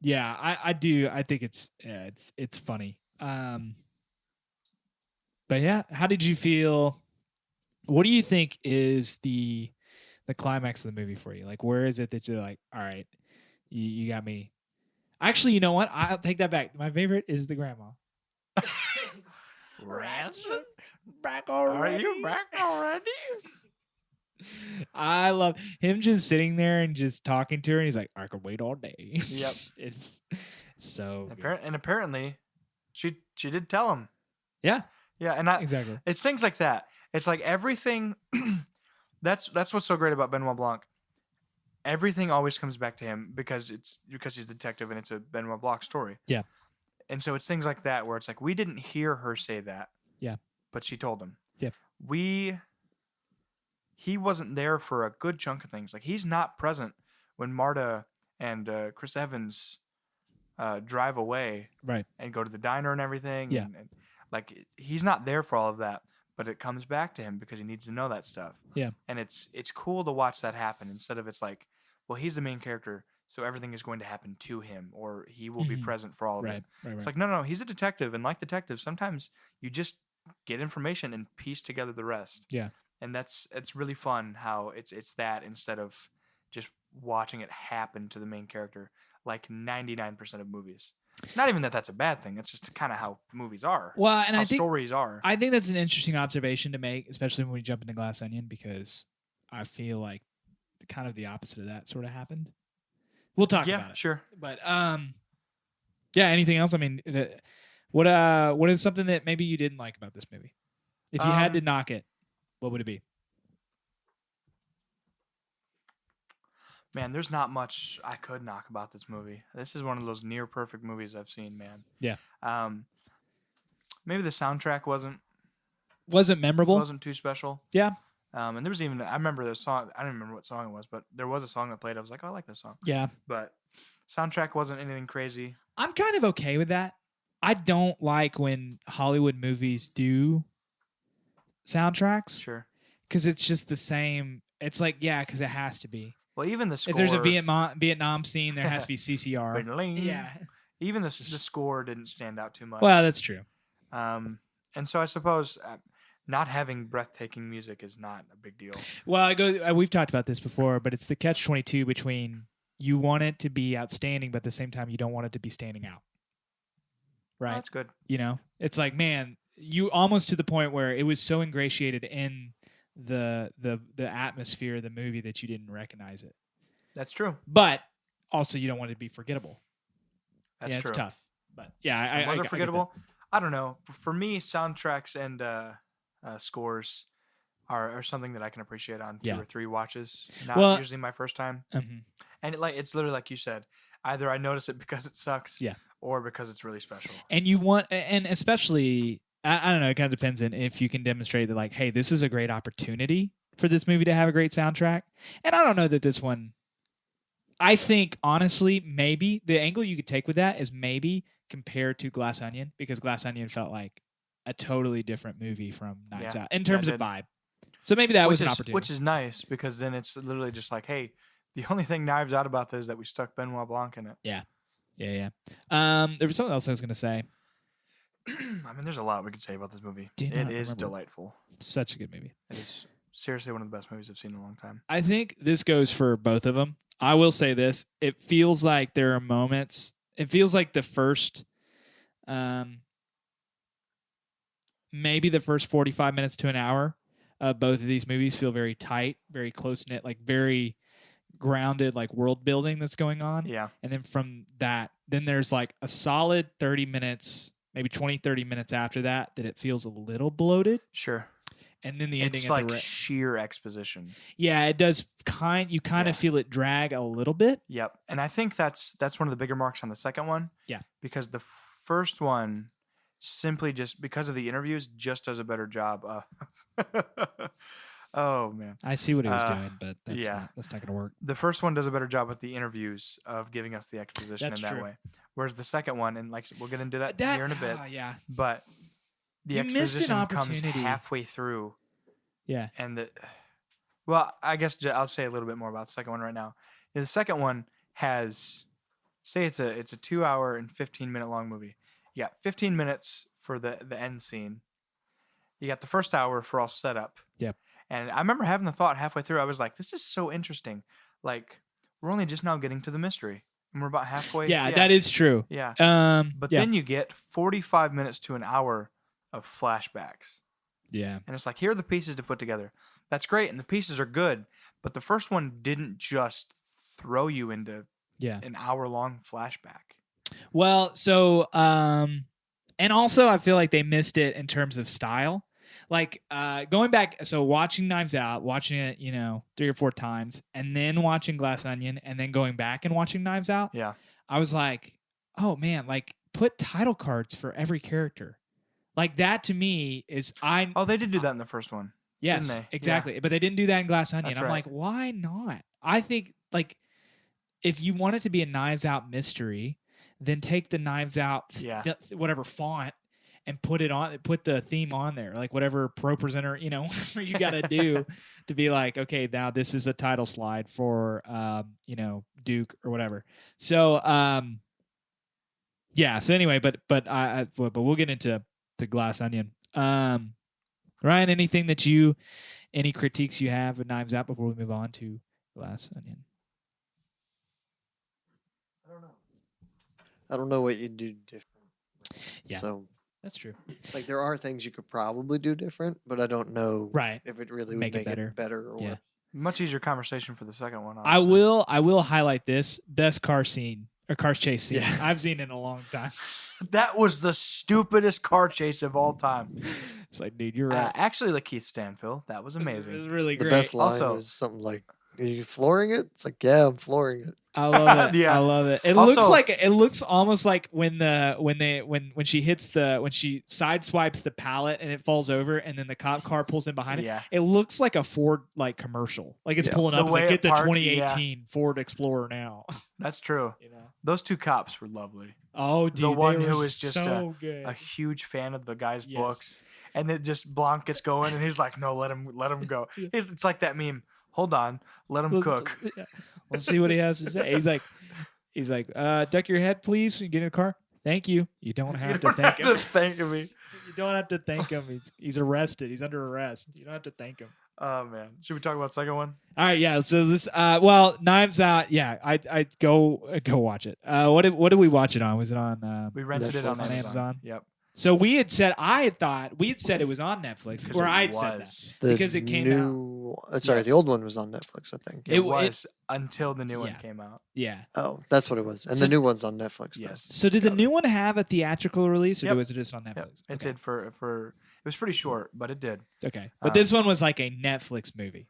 Yeah, I do. I think it's funny. But yeah, how did you feel? What do you think is the climax of the movie for you? Like, where is it that you're like, all right, you got me? Actually, you know what? I'll take that back. My favorite is the grandma. Ransom? Back already? Are you back already? I love him just sitting there and just talking to her, and he's like, I could wait all day. Yep. It's so good. And apparently, she did tell him. Yeah, Yeah, and exactly. it's things like that. It's like everything. That's what's so great about Benoit Blanc. Everything always comes back to him because he's the detective and it's a Benoit Blanc story. Yeah. And so it's things like that where it's like we didn't hear her say that. Yeah. But she told him. Yeah. He wasn't there for a good chunk of things. Like he's not present when Marta and Chris Evans drive away, Right. and go to the diner and everything. Yeah. And like he's not there for all of that, but it comes back to him because he needs to know that stuff. Yeah. And it's cool to watch that happen instead of it's like, well, he's the main character, so everything is going to happen to him, or he will be Mhm. present for all of it. Right. It's like no, he's a detective, and like detectives, sometimes you just get information and piece together the rest. Yeah. And it's really fun how it's that instead of just watching it happen to the main character like 99% of movies. Not even that that's a bad thing. It's just kind of how movies are. Well, It's and how I think stories are. I think that's an interesting observation to make, especially when we jump into Glass Onion, because I feel like kind of the opposite of that sort of happened. We'll talk about Yeah, it. sure. But yeah. Anything else? I mean, what is something that maybe you didn't like about this movie? If you had to knock it, what would it be? Man, there's not much I could knock about this movie. This is one of those near perfect movies I've seen, man. Yeah. Maybe the soundtrack wasn't Memorable? too special. Yeah. And there was even I remember the song. I don't remember what song it was, but there was a song that played. I was like, oh, I like this song. Yeah. But soundtrack wasn't anything crazy. I'm kind of okay with that. I don't like when Hollywood movies do soundtracks Sure. because it's just the same. It's like, yeah, because it has to be. Well, even the score. If there's a Vietnam scene, there has to be CCR. Bling. Yeah. Even the score didn't stand out too much. Well, that's true. And so I suppose not having breathtaking music is not a big deal. Well, we've talked about this before, but it's the catch-22 between you want it to be outstanding, but at the same time you don't want it to be standing out. Right? Oh, that's good. It's like, man, you almost to the point where it was so ingratiated in the atmosphere of the movie that you didn't recognize it. That's true. But also, you don't want it to be forgettable. That's yeah, true. it's tough. But yeah, Was I it get forgettable? I don't know. For me, soundtracks and scores are something that I can appreciate on 2 Yeah. or 3 watches. Not Well- usually my first time. that. Mhm. And it's literally like you said. Either I notice it because it sucks, Yeah. or because it's really special. And you want, and especially, I don't know, it kind of depends on if you can demonstrate that, like, hey, this is a great opportunity for this movie to have a great soundtrack. And I don't know that this one, I think, honestly, maybe the angle you could take with that is maybe compared to Glass Onion, because Glass Onion felt like a totally different movie from Knives Yeah, Out in terms that of did. vibe. So maybe that was an opportunity. Which is nice because then it's literally just like, hey, the only thing Knives Out about this is that we stuck Benoit Blanc in it. Yeah. There was something else I was going to say. I mean, there's a lot we could say about this movie. Do you It not is remember? delightful. Such a good movie. It is seriously one of the best movies I've seen in a long time. I think this goes for both of them. I will say this. It feels like there are moments. It feels like the first, maybe the first 45 minutes to an hour of both of these movies feel very tight, very close-knit, like very grounded, like world building that's going on. Yeah. And then from that, then there's like a solid 30 minutes, maybe 20, 30 minutes after that it feels a little bloated. Sure. And then the ending It's at like the sheer exposition. yeah, it does you kind Yeah. of feel it drag a little bit. Yep. And I think that's one of the bigger marks on the second one. Yeah. Because the first one simply just because of the interviews just does a better job. Oh man. I see what he was Uh, doing, but that's not going to work. The first one does a better job with the interviews of giving us the exposition That's in that true. way. Whereas the second one, and like we'll get into that here in a bit, yeah. but the You missed an exposition comes opportunity. halfway through. Yeah. And well, I guess I'll say a little bit more about the second one right now. The second one has, say it's a 2 hour and 15-minute long movie. You got 15 minutes for the end scene. You got the first hour for all setup. Yep. And I remember having the thought halfway through. I was like, this is so interesting. Like, we're only just now getting to the mystery, and we're about halfway. Yeah, that is true. Yeah. But yeah. then you get 45 minutes to an hour of flashbacks. Yeah. And it's like, here are the pieces to put together. That's great, and the pieces are good. But the first one didn't just throw you into an hour-long flashback. Well, so and also I feel like they missed it in terms of style. Like going back, so watching Knives Out, watching it, 3 or 4 times, and then watching Glass Onion, and then going back and watching Knives Out. Yeah. I was like, oh man, like put title cards for every character. Like that to me is Oh, they did do that in the first one. Yes, didn't they? exactly. Yeah. But they didn't do that in Glass Onion. That's I'm right. like, why not? I think like if you want it to be a Knives Out mystery, then take the Knives Out whatever font and put the theme on there, like whatever pro presenter, whatever you got to do to be like, okay, now this is a title slide for, Duke or whatever. So, yeah. So anyway, but we'll get into Glass Onion. Ryan, any critiques you have of Knives Out before we move on to Glass Onion? I don't know what you'd do different. Yeah. So that's true. like there are things you could probably do different, but I don't know Right. if it really would Make make it better. or Yeah. worse. Much easier conversation for the second one. I honestly. will highlight this best car scene or car chase scene Yeah. I've seen in a long time. That was the stupidest car chase of all time. It's like, dude, you're right. Actually, like Keith Stanfield, that was It amazing. was really The great. best line Also- was something like, "Are you flooring it?" It's like, "Yeah, I'm flooring it." I love it. Yeah. I love it. It Also- looks almost like when she sideswipes the pallet and it falls over and then the cop car pulls in behind it. Yeah. It looks like a Ford like commercial. Like it's Yeah. pulling The up. It's way like it get the parks, 2018 Ford Explorer now. That's true. You know. Those two cops were lovely. Oh, dude, one they who were was just so good. A huge fan of the guy's Yes. books, and then just Blanc gets going, and he's like, "No, let him go." Yeah. It's like that meme. Hold on, let him cook. Yeah. We'll see what he has to say. He's like, duck your head, please. When you get in the car. Thank you. You don't have You to don't thank have him. to thank me. You don't have to thank him. He's arrested. He's under arrest. You don't have to thank him. Oh man, should we talk about the second one? All right, yeah. So this, Knives Out. Yeah, I go watch it. What did we watch it on? Was it on? We rented it on Netflix. Amazon. Amazon? Yep. So we had said it was on Netflix, Because or it I'd said that was. The because it came out. Sorry, Yes. the old one was on Netflix, I think. It It- was until the new one yeah. came out. Yeah. Oh, that's what it was. And So- the new one's on Netflix. though. Yes. So did the Got new one have a theatrical release, or Yep. was it just on Yep. Netflix? It Okay. did for it was pretty short, but it did. Okay, but this one was like a Netflix movie.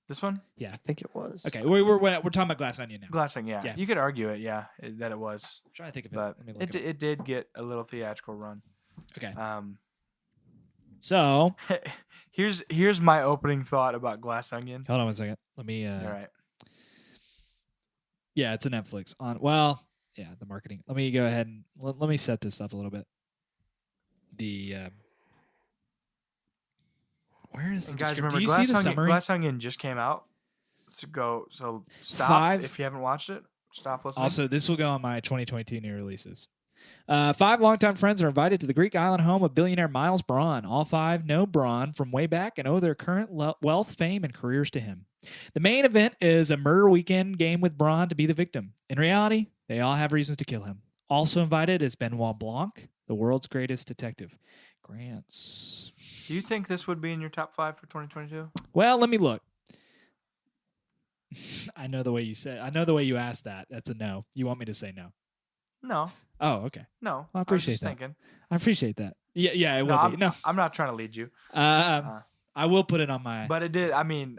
This one, I think it was. Okay, we're talking about Glass Onion now. Glassing, yeah. Yeah. You could argue it, that it was, I'm trying to think of it. but Let me look it did get a little theatrical run. Okay, Um, so here's my opening thought about Glass Onion. hold on one second. Let me. All right. Yeah, it's a Netflix on. Well, yeah, the marketing. Let me go ahead and let me set this up a little bit. Where is the And guys, description? remember Do you see the Glass summary? Glass Onion just came out. So stop Five- if you haven't watched it. Stop listening. Also, this will go on my 2022 new releases. 5 longtime friends are invited to the Greek island home of billionaire Miles Braun. All 5 know Braun from way back and owe their current wealth, fame, and careers to him. The main event is a murder weekend game with Braun to be the victim. In reality, they all have reasons to kill him. Also invited is Benoit Blanc, the world's greatest detective. Grants. Do you think this would be in your top 5 for 2022? Well, let me look. I know the way you asked that. That's a no. You want me to say no? No. Oh, okay. No. I appreciate was just that. thinking. I appreciate that. Yeah, it will be. No, I'm not trying to lead you. I will put it on my. But it did. I mean,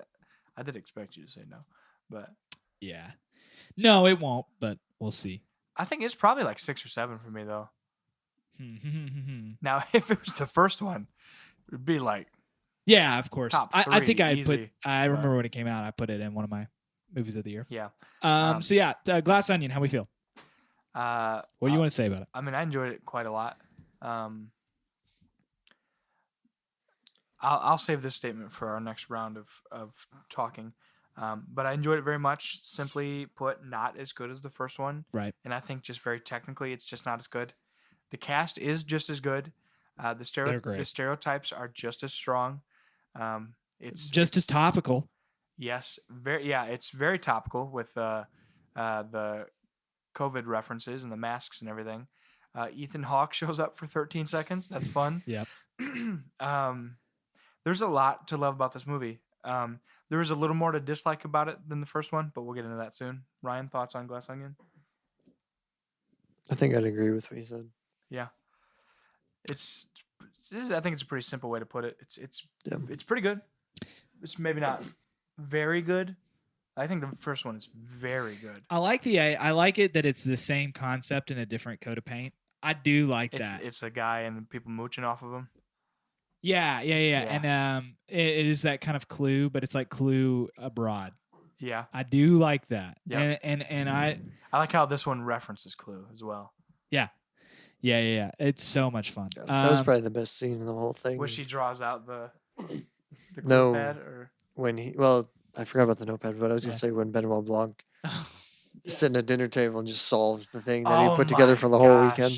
I did expect you to say no. But Yeah. No, it won't, but we'll see. I think it's probably like 6 or 7 for me, though. Now, if it was the first one, it would be like Yeah, of course. top I think 3, I put. easy. I remember when it came out. I put it in one of my movies of the year. Yeah. So yeah, Glass Onion. How we feel? What What do you want to say about it? I mean, I enjoyed it quite a lot. I'll save this statement for our next round of talking. But I enjoyed it very much. Simply put, not as good as the first one. Right. And I think just very technically, it's just not as good. The cast is just as good. They're great. The stereotypes are just as strong. It's just as topical. Yes, it's very topical with the COVID references and the masks and everything. Ethan Hawke shows up for 13 seconds. That's fun. Yep. There's a lot to love about this movie. There is a little more to dislike about it than the first one, but we'll get into that soon. Ryan, thoughts on Glass Onion? I think I'd agree with what you said. Yeah, I think it's a pretty simple way to put it. It's Yeah. pretty good. It's maybe not very good. I think the first one is very good. I like it that it's the same concept in a different coat of paint. I do like that. It's a guy and people mooching off of him. Yeah. And it is that kind of Clue, but it's like Clue abroad. Yeah, I do like that. Yep. And I like how this one references Clue as well. yeah. It's so much fun. That was probably the best scene in the whole thing. Where she draws out the No. notepad, or I forgot about the notepad, but I was gonna say when Benoit Blanc is sitting at dinner table and just solves the thing that he put together for the whole weekend.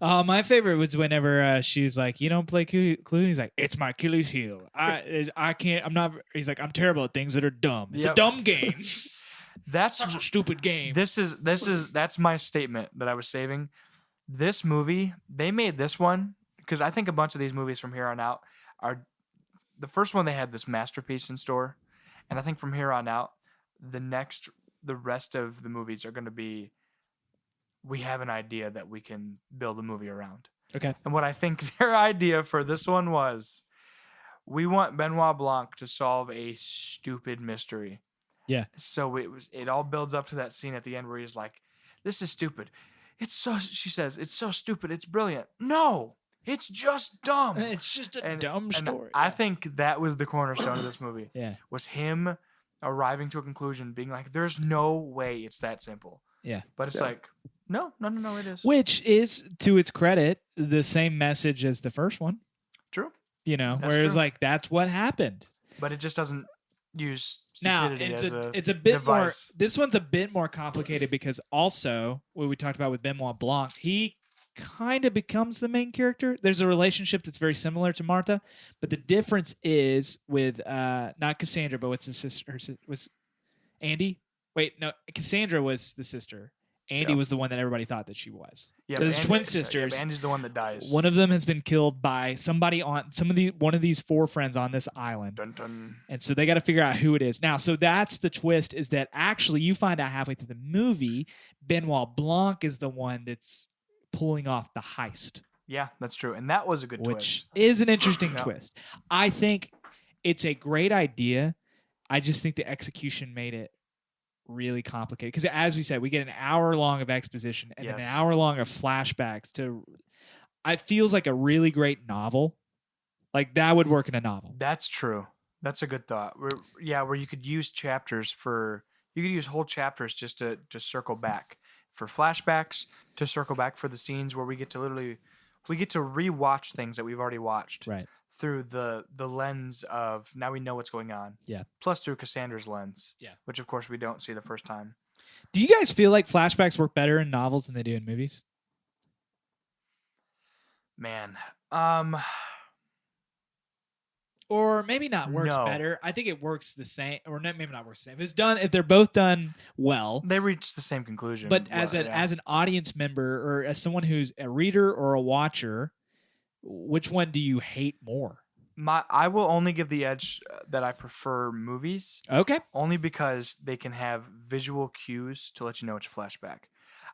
My favorite was whenever she was like, "You don't play Clue." He's like, "It's my Achilles heel. I can't. I'm not." He's like, "I'm terrible at things that are dumb. It's a dumb game. That's such a stupid game." That's my statement that I was saving. This movie, they made this one because I think a bunch of these movies from here on out are the first one. They had this masterpiece in store, and I think from here on out, the rest of the movies are going to be. We have an idea that we can build a movie around. Okay. And what I think their idea for this one was, we want Benoit Blanc to solve a stupid mystery. Yeah. So it all builds up to that scene at the end where he's like, "This is stupid. She says, it's so stupid. It's brilliant. No, it's just dumb. It's just a dumb story." I think that was the cornerstone of this movie. Yeah. Was him arriving to a conclusion, being like, "There's no way it's that simple." Yeah. But it's like, no, it is. Which is, to its credit, the same message as the first one. True. That's true. like, that's what happened. But it just doesn't use Now stupidity it's a bit more. device. This one's a bit more complicated because also what we talked about with Benoit Blanc, he kind of becomes the main character. There's a relationship that's very similar to Martha, but the difference is with not Cassandra, but what's his sister? Was Andy? Wait, no, Cassandra was the sister. Andy was the one that everybody thought that she was. Yeah, so there's Andy- twin yeah, sisters. Andy's the one that dies. One of them has been killed by somebody on one of these 4 friends on this island. Dun, dun. And so they got to figure out who it is. Now, so that's the twist, is that actually you find out halfway through the movie, Benoit Blanc is the one that's pulling off the heist, Yeah, that's true. And that was a good which twist. is an interesting Yeah. twist. I think it's a great idea. I just think the execution made it really complicated. Because as we said, we get an hour long of exposition and then an Yes. hour long of flashbacks to. It feels like a really great novel. Like that would work in a novel. That's true. That's a good thought. Where you could use you could use whole chapters just to circle back for flashbacks, to circle back for the scenes where we get to rewatch things that we've already watched. Right. Through the lens of, now we know what's going on. Yeah. Plus through Cassandra's lens. Yeah. Which of course we don't see the first time. Do you guys feel like flashbacks work better in novels than they do in movies? Man, Or maybe not works No. better. I think it works the same, or maybe not works the same. If they're both done well, they reach the same conclusion. but as an audience member or as someone who's a reader or a watcher, which one do you hate more? I will only give the edge that I prefer movies, Okay. only because they can have visual cues to let you know it's a flashback.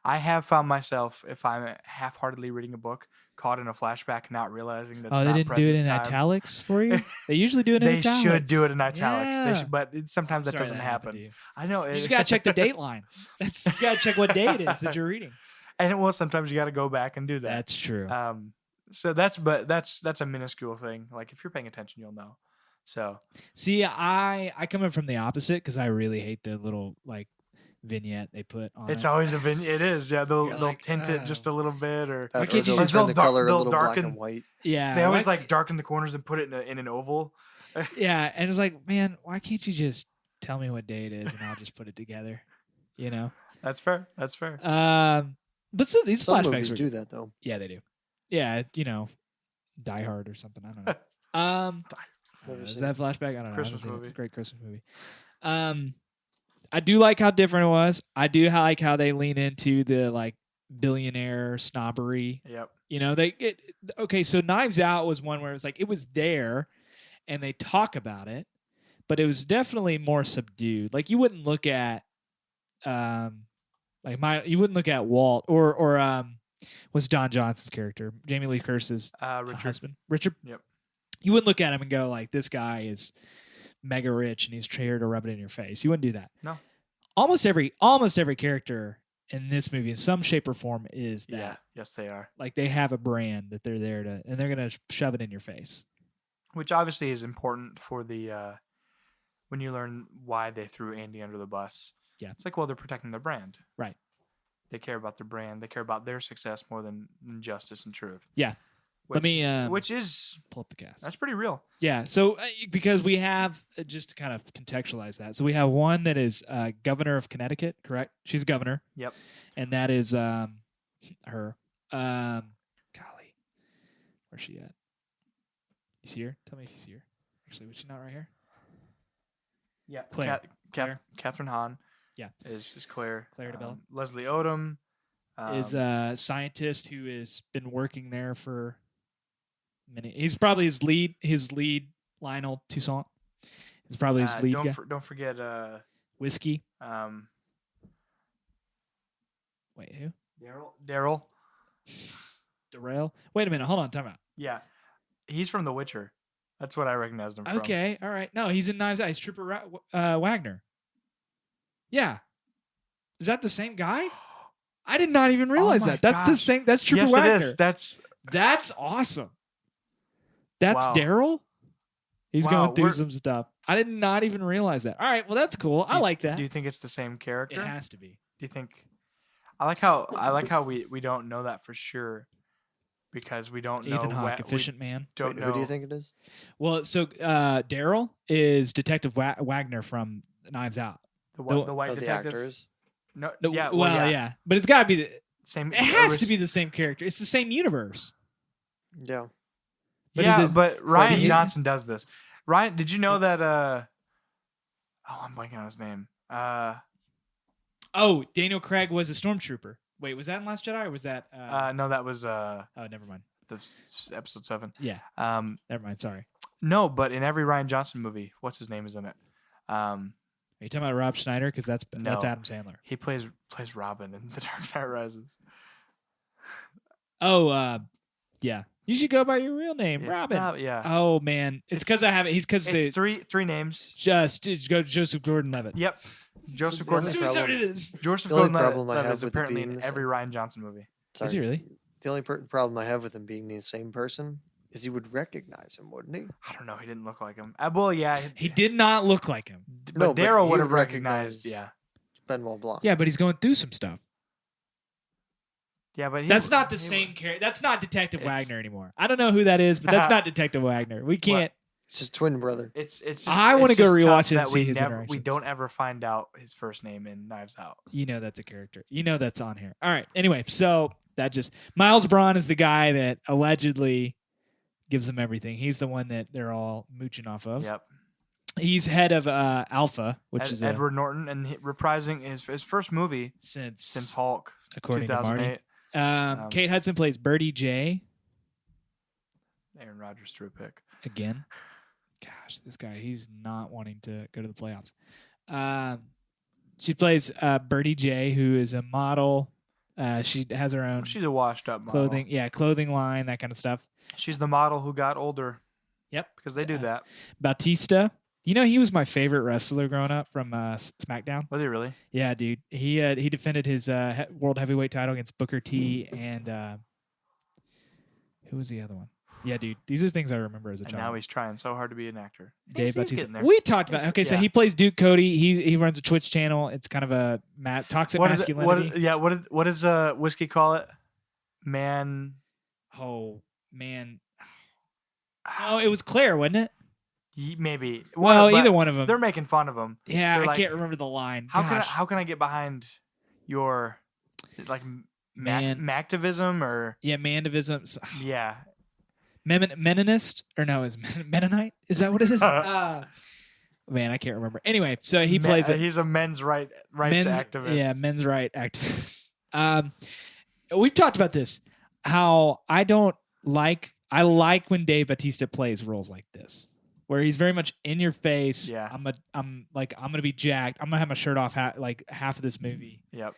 I have found myself, if I'm half-heartedly reading a book, caught in a flashback, not realizing that. Oh, they didn't do it in italics for you? They usually do it in They italics. should do it in italics. Yeah. But sometimes that Sorry doesn't happened to happen. you. I know. You just gotta check the date line. You gotta check what day it is that you're reading. And well, sometimes you got to go back and do that. That's true. So that's a minuscule thing. Like if you're paying attention, you'll know. So See, I come in from the opposite because I really hate the little like vignette they put on it's it. always a vignette. It is, yeah. They'll You're like, tint it just a little bit, or Why Or can't you they'll just- turn the they'll color a they'll little black darken- and white. Yeah, they always why like darken the corners and put it in an oval. Yeah, and it's like, man, why can't you just tell me what day it is and I'll just put it together? You know. That's fair. That's fair. But so these Some flashbacks movies were, do that though. Yeah, they do. Yeah, Die Hard or something. I don't know. I don't Never know. Is seen that a flashback? I don't know. I haven't Christmas seen it. movie. It's a great Christmas movie. I do like how different it was. I do like how they lean into the like billionaire snobbery. Yep. Okay, so Knives Out was one where it was like it was there, and they talk about it, but it was definitely more subdued. Like you wouldn't look at, you wouldn't look at Walt or what's Don Johnson's character, Jamie Lee Curtis's Richard. husband, Richard. Yep. You wouldn't look at him and go like, this guy is mega rich and he's here to rub it in your face. You wouldn't do that. No. Almost every character in this movie, in some shape or form, is that. Yeah. Yes, they are. Like they have a brand that they're there to, and they're gonna shove it in your face. Which obviously is important for the when you learn why they threw Andy under the bus. Yeah. It's like, well, they're protecting their brand. Right. They care about their brand. They care about their success more than justice and truth. Yeah. Which, Let me which is pull up the cast. that's pretty real. Yeah. So because we have just to kind of contextualize that, so we have one that is governor of Connecticut, correct? She's governor. Yep. And that is her. Golly, where's she at? You see her? Tell me if you see her. Actually, was she not right here? Yeah. Claire. Claire. Catherine Hahn. Yeah. Is Claire. Claire DeBella. Leslie Odom. Is a scientist who has been working there for many. He's probably his lead Lionel Toussaint. Is probably his lead guy. Don't forget Whiskey. Wait, who? Daryl. Darrell. Wait a minute. Hold on. Time out. Yeah. He's from The Witcher. That's what I recognized him from. Okay. All right. No, he's in Knives Out. He's Trooper Wagner. Yeah. Is that the same guy? I did not even realize my that. That's the gosh. same. That's Trooper Yes, Wagner. it is. That's awesome. That's Wow. Daryl. He's Wow, going through we're- some stuff. I did not even realize that. All right. Well, that's cool. I like that. Do you think it's the same character? It has to be. Do you think? I like how we don't know that for sure, because we don't know. Ethan Hawke, we efficient man. don't Wait, know. who do you think it is? Well, so Daryl is Detective Wagner from Knives Out. The the- white Oh, the detective. actors. No, No, yeah, well, yeah, but it's got to be. Same. It has to be the same character. It's the same universe. Yeah. But yeah, it is- but Ryan you- Johnson does this. Ryan, did you know that? Oh, I'm blanking on his name. Oh, Daniel Craig was a stormtrooper. Wait, was that in Last Jedi or was that? No, that was oh, never mind. episode 7. Yeah, never mind. Sorry. No, but in every Ryan Johnson movie, what's his name is in it? Are you talking about Rob Schneider? Because that's No. Adam Sandler. He plays Robin in The Dark Knight Rises. Oh, yeah. You should go by your real name, Yeah, Robin. yeah. Oh man, it's because I have it. He's because It's they three names. just go Joseph Gordon-Levitt. Yep. Joseph the Gordon. only That's what problem- it is. Joseph the only Gordon-Levitt problem I have is with it apparently being in the every same- Ryan Johnson movie. Sorry. Is he really? The only problem I have with him being the same person is he would recognize him, wouldn't he? I don't know. He didn't look like him. Well, yeah. He did not look like him. But No, but Daryl he would have would recognized. recognize- Yeah. Benoit Blanc. Yeah, but he's going through some stuff. Yeah, but he, That's not the he- same character. That's not Detective It's- Wagner anymore. I don't know who that is, but that's not Detective Wagner. We can't. It's his twin brother. It's just. I wanna it's go just rewatch tough it and that see we his We interactions. don't ever find out his first name in Knives Out. You know that's a character. You know that's on here. All right. Anyway, so that just Miles Braun is the guy that allegedly gives them everything. He's the one that they're all mooching off of. Yep. He's head of Alpha, which is Edward Norton, and reprising his first movie since since Hulk, according to 2008. Marty. Kate Hudson plays Birdie J. Aaron Rodgers threw a pick. Again. Gosh, this guy, he's not wanting to go to the playoffs. She plays Birdie J, who is a model. She has her own She's a washed-up model. clothing line, that kind of stuff. She's the model who got older. Yep. Because they do that. Bautista. You know, he was my favorite wrestler growing up from SmackDown. Was he really? Yeah, dude. He defended his world heavyweight title against Booker T and who was the other one? Yeah, dude. These are things I remember as a And child. now he's trying so hard to be an actor. Dave He's Bautista. getting there. We talked about. Okay, so Yeah. he plays Duke Cody. He runs a Twitch channel. It's kind of a toxic masculinity. What does whiskey call it? Man. Oh man. Oh, it was Claire, wasn't it? Maybe. Well, but either one of them. They're making fun of him. Yeah, They're I like, can't remember the line. How can I get behind your like Mactivism or Mandivism. yeah. Mennonist or no? Is Mennonite? Is that what it is? Man, I can't remember. Anyway, so he plays. He's a men's rights activist. Yeah, men's right activist. We've talked about this. How I like when Dave Bautista plays roles like this, where he's very much in your face. Yeah. I'm gonna be jacked. I'm gonna have my shirt off like half of this movie. Yep.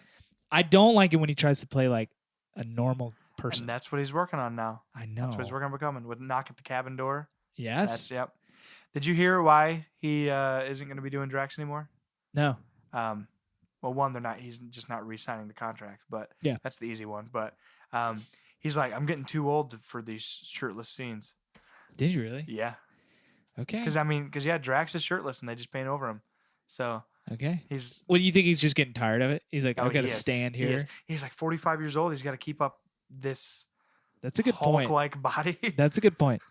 I don't like it when he tries to play like a normal person. And that's what he's working on now. I know. That's what he's working on becoming. With Knock at the Cabin Door. Yes. Yep. Did you hear why he isn't going to be doing Drax anymore? No. Well, one, they're not. He's just not re-signing the contract. But yeah, that's the easy one. But he's like, I'm getting too old for these shirtless scenes. Did you really? Yeah. Okay. Because Drax is shirtless and they just paint over him. So. Okay. He's. What do you think? He's just getting tired of it. He's like, I've got to he stand here. He's like 45 years old. He's got to keep up this. That's a good point. Hulk-like body. That's a good point.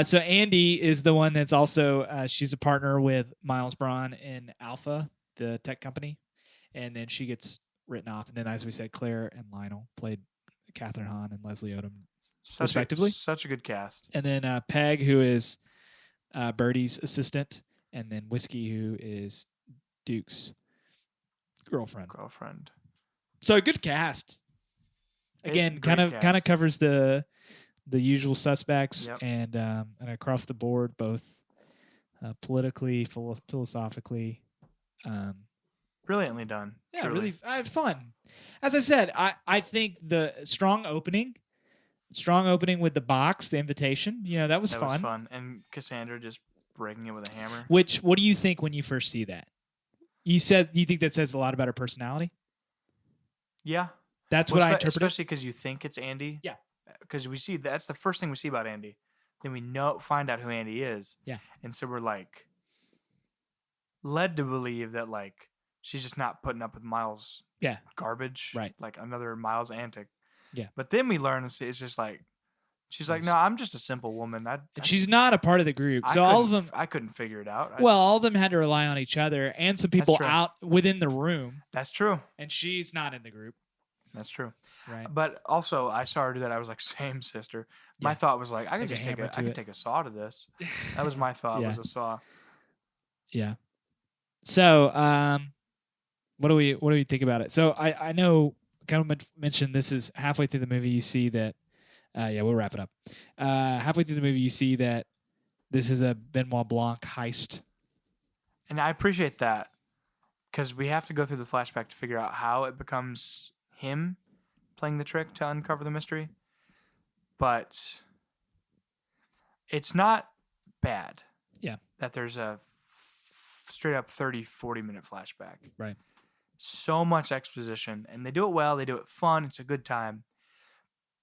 So Andy is the one that's also she's a partner with Miles Braun in Alpha, the tech company, and then she gets written off. And then, as we said, Claire and Lionel played Catherine Hahn and Leslie Odom, respectively. Such a good cast. And then Peg, who is Birdie's assistant, and then Whiskey, who is Duke's girlfriend. So good cast. Again, kind of covers the usual suspects. Yep. and across the board, both politically, philosophically. Brilliantly done. Yeah, truly. really fun. As I said, I think the strong opening with the box, the invitation. That was fun. Was fun, and Cassandra just breaking it with a hammer. What do you think when you first see that? You think that says a lot about her personality? Yeah. That's what I interpret. Especially because you think it's Andy. Yeah. Because we see that's the first thing we see about Andy. Then we find out who Andy is. Yeah. And so we're like led to believe that like she's just not putting up with Miles' garbage. Right. Like another Miles antic. Yeah. But then we learn it's just like she's like, no, I'm just a simple woman. She's not a part of the group. So all of them I couldn't figure it out. All of them had to rely on each other and some people out within the room. That's true. And she's not in the group. That's true. Right. But also, I saw her do that. I was like, same sister. My thought was like, I could just take a saw to this. That was my thought. Was a saw. Yeah. So, what do we think about it? So I know, kind of mentioned this is halfway through the movie. You see that. We'll wrap it up. Halfway through the movie, you see that this is a Benoit Blanc heist. And I appreciate that because we have to go through the flashback to figure out how it becomes him playing the trick to uncover the mystery. But it's not bad. Yeah. That there's a straight up 40 minute flashback. Right. So much exposition. And they do it well. They do it fun. It's a good time.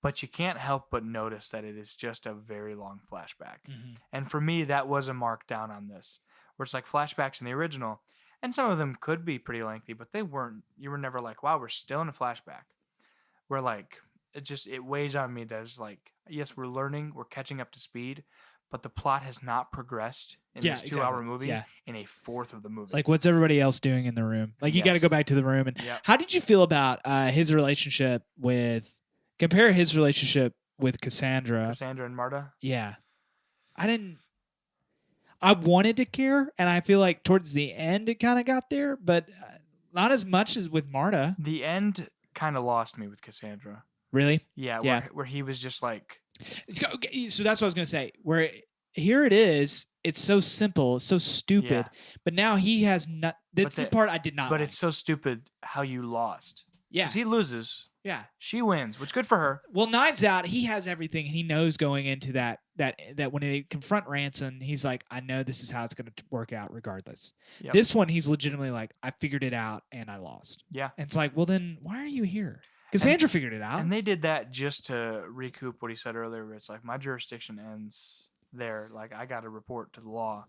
But you can't help but notice that it is just a very long flashback. Mm-hmm. And for me, that was a mark down on this, where it's like flashbacks in the original. And some of them could be pretty lengthy, but they weren't. You were never like, wow, we're still in a flashback. We're like, it weighs on me that it's like, yes, we're learning, we're catching up to speed, but the plot has not progressed in this 2-hour movie in a fourth of the movie. Like, what's everybody else doing in the room? Like, you got to go back to the room. And how did you feel about his relationship with Compare his relationship with Cassandra. Cassandra and Marta. Yeah. I wanted to care, and I feel like towards the end it kind of got there, but not as much as with Marta. The end kind of lost me with Cassandra. Really? Yeah, Yeah. where he was just like, Okay, so that's what I was going to say. Where here it is, it's so simple, it's so stupid, Yeah. but now he has not. That's the part I did not. but like. it's so stupid how you lost. Yeah. Because he loses, Yeah. she wins, which good for her. Well, Knives Out, he has everything, and he knows going into that when they confront Ransom, he's like, I know this is how it's going to work out regardless. Yep. This one, he's legitimately like, I figured it out and I lost. Yeah. And it's like, well, then why are you here? Cassandra figured it out. And they did that just to recoup what he said earlier, where it's like, my jurisdiction ends there. Like, I got to report to the law.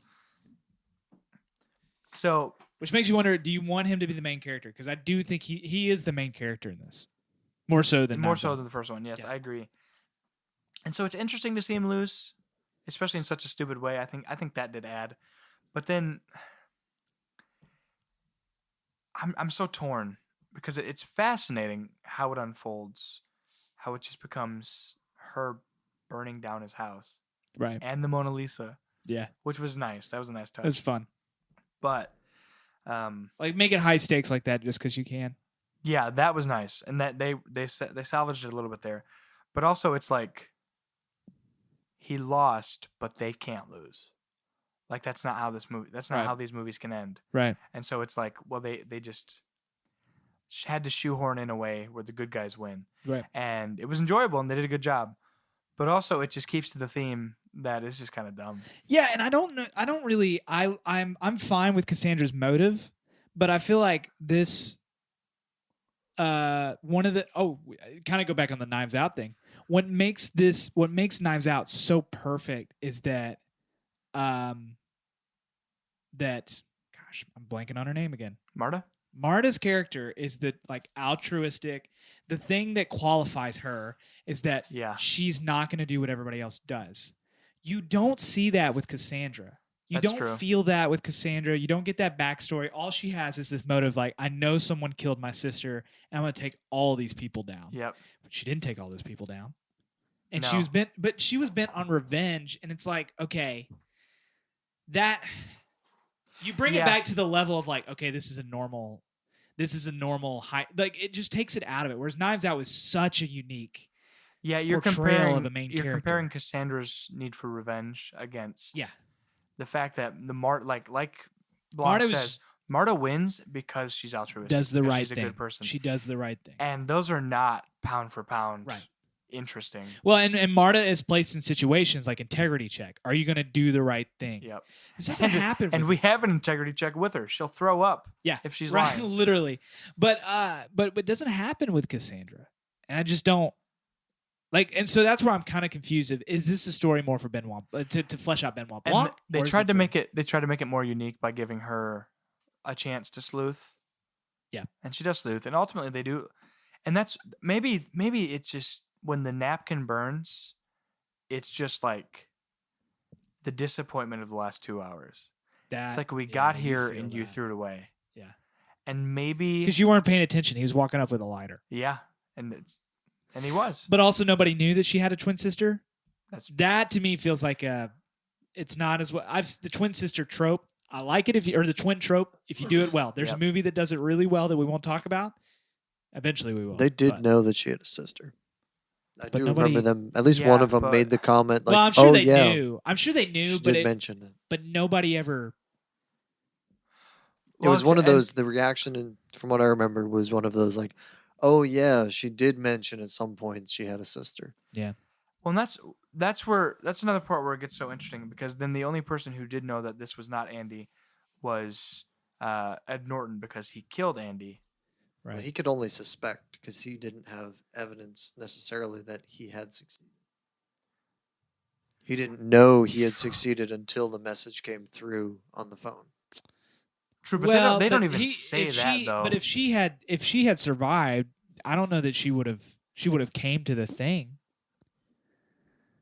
So, Which makes you wonder, do you want him to be the main character? Because I do think he is the main character in this. More so than more Knives so Out. than the first one. Yes, Yeah. I agree. And so it's interesting to see him lose, especially in such a stupid way. I think that did add. But then I'm so torn because it's fascinating how it unfolds, how it just becomes her burning down his house Right. and the Mona Lisa, Yeah. which was nice. That was a nice touch. It was fun. But Like, make it high stakes like that just because you can. yeah, that was nice, and that they salvaged it a little bit there. But also, it's like he lost, but they can't lose. Like, that's not how this movie. That's not Right. how these movies can end. Right. And so it's like, well, they just had to shoehorn in a way where the good guys win, Right. and it was enjoyable, and they did a good job. But also, it just keeps to the theme that it's just kind of dumb. Yeah, and I don't know. I don't really. I'm fine with Cassandra's motive, but I feel like this. One of the kind of go back on the Knives Out thing. What makes Knives Out so perfect is that, gosh, I'm blanking on her name again. Marta? Marta's character is the like altruistic. The thing that qualifies her is that Yeah. she's not going to do what everybody else does. You don't see that with Cassandra. You That's don't true. feel that with Cassandra. You don't get that backstory. All she has is this motive like, I know someone killed my sister, and I'm going to take all these people down. Yep. But she didn't take all those people down. And No. she was bent on revenge, and it's like, okay, that you bring it Yeah. back to the level of like, okay, this is a normal high, like it just takes it out of it. Whereas Knives Out was such a unique Yeah, you're portrayal comparing of a main you're character. comparing Cassandra's need for revenge against Yeah. the fact that the like Marta Blanc was- says, Marta wins because she's altruistic. does the because right she's a thing. good person. She does the right thing. And those are not pound for pound Right. interesting. Well, and Marta is placed in situations like integrity check. Are you going to do the right thing? Yep. This doesn't happen. And with we have an integrity check with her. She'll throw up yeah, if she's right, lying. literally. But it doesn't happen with Cassandra, and I just don't like. And so that's where I'm kind of confused. Is this a story more for Benoit to flesh out Benoit And Blanc? they or is tried to for- make it. They tried to make it more unique by giving her a chance to sleuth. Yeah. And she does sleuth, and ultimately they do. And that's maybe it's just when the napkin burns, it's just like the disappointment of the last 2 hours. It's like we got here and you threw it away. Yeah. And maybe because you weren't paying attention. He was walking up with a lighter. yeah, and he was. But also, nobody knew that she had a twin sister. That to me feels like it's not as well. The twin sister trope. I like it or the twin trope if you do it well. There's Yep. a movie that does it really well that we won't talk about. Eventually, we will. They did but- know that she had a sister. I But do nobody- remember them. At least one Yeah, of them but- made the comment like, Well, I'm sure "Oh they yeah, knew. I'm sure they knew, she but did mention it." but nobody ever. It was one of those. The reaction, from what I remember, was one of those like, "Oh yeah, she did mention at some point she had a sister." Yeah. Well, and that's another part where it gets so interesting, because then the only person who did know that this was not Andy was Ed Norton, because he killed Andy. Well, Right. he could only suspect because he didn't have evidence necessarily that he had succeeded. He didn't know he had succeeded until the message came through on the phone. True, but they don't even say that though. But if she had survived, I don't know that she would have came to the thing.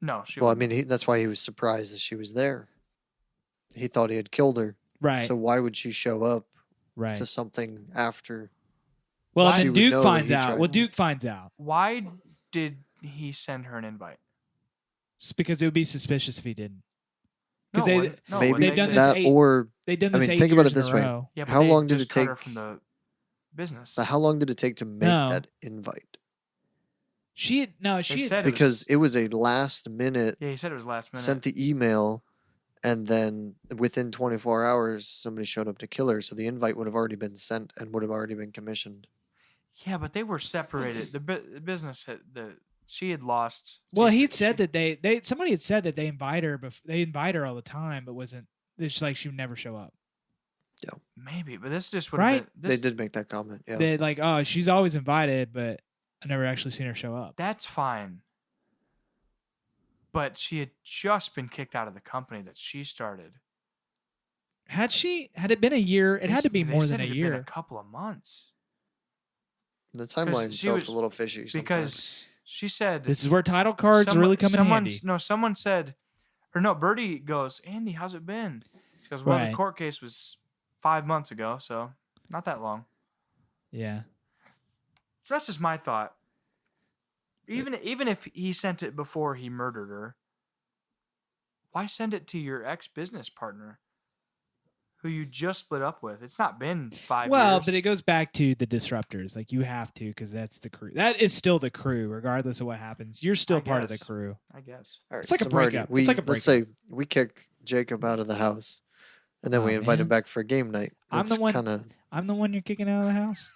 No, she. Well, I wouldn't. mean, that's why he was surprised that she was there. He thought he had killed her. Right. So why would she show up right. to something after? Well, she and then would Duke know that finds he out. tried Well, to- Duke finds out. Why did he send her an invite? It's because it would be suspicious if he didn't. 'Cause No, they- it wasn't. No, Maybe they've done this that, 8 or They've done I this mean, 8 think about years it this in a way. row. yeah, but how they long did just it cut take- her from the business? but how long did it take to make No. that invite? She had, no, They she had, said Because it was a last minute. yeah, he said it was last minute. Sent the email, and then within 24 hours, somebody showed up to kill her. So the invite would have already been sent and would have already been commissioned. Yeah, but they were separated. The business she had lost. well, he'd said that they somebody had said that they invite her, they invite her all the time, but wasn't. It's like she would never show up. Maybe, but this just would Right? have been. They did make that comment. Yeah. They like, oh, she's always invited, but I never actually seen her show up. That's fine. But she had just been kicked out of the company that she started. Had it been a year? It had to be They more said than a it had been year. a couple of months. The timeline she felt was- a little fishy sometimes. Because she said This is where title cards really come in handy. No, someone said, or no, Birdie goes, Andy, how's it been? She goes, well, Right. the court case was 5 months ago, so not that long. Yeah. So that's just my thought. Even if he sent it before he murdered her, why send it to your ex-business partner who you just split up with? It's not been 5 Well, years. but it goes back to the disruptors. Like you have to, because that's the crew. That is still the crew, regardless of what happens. You're still I part of the guess. crew. I guess. All right, it's like a so Marty, breakup. It's like a Let's say we kick Jacob out of the house, and then Oh, we invite him man. back for game night. I'm the That's one- Kinda, I'm the one you're kicking out of the house.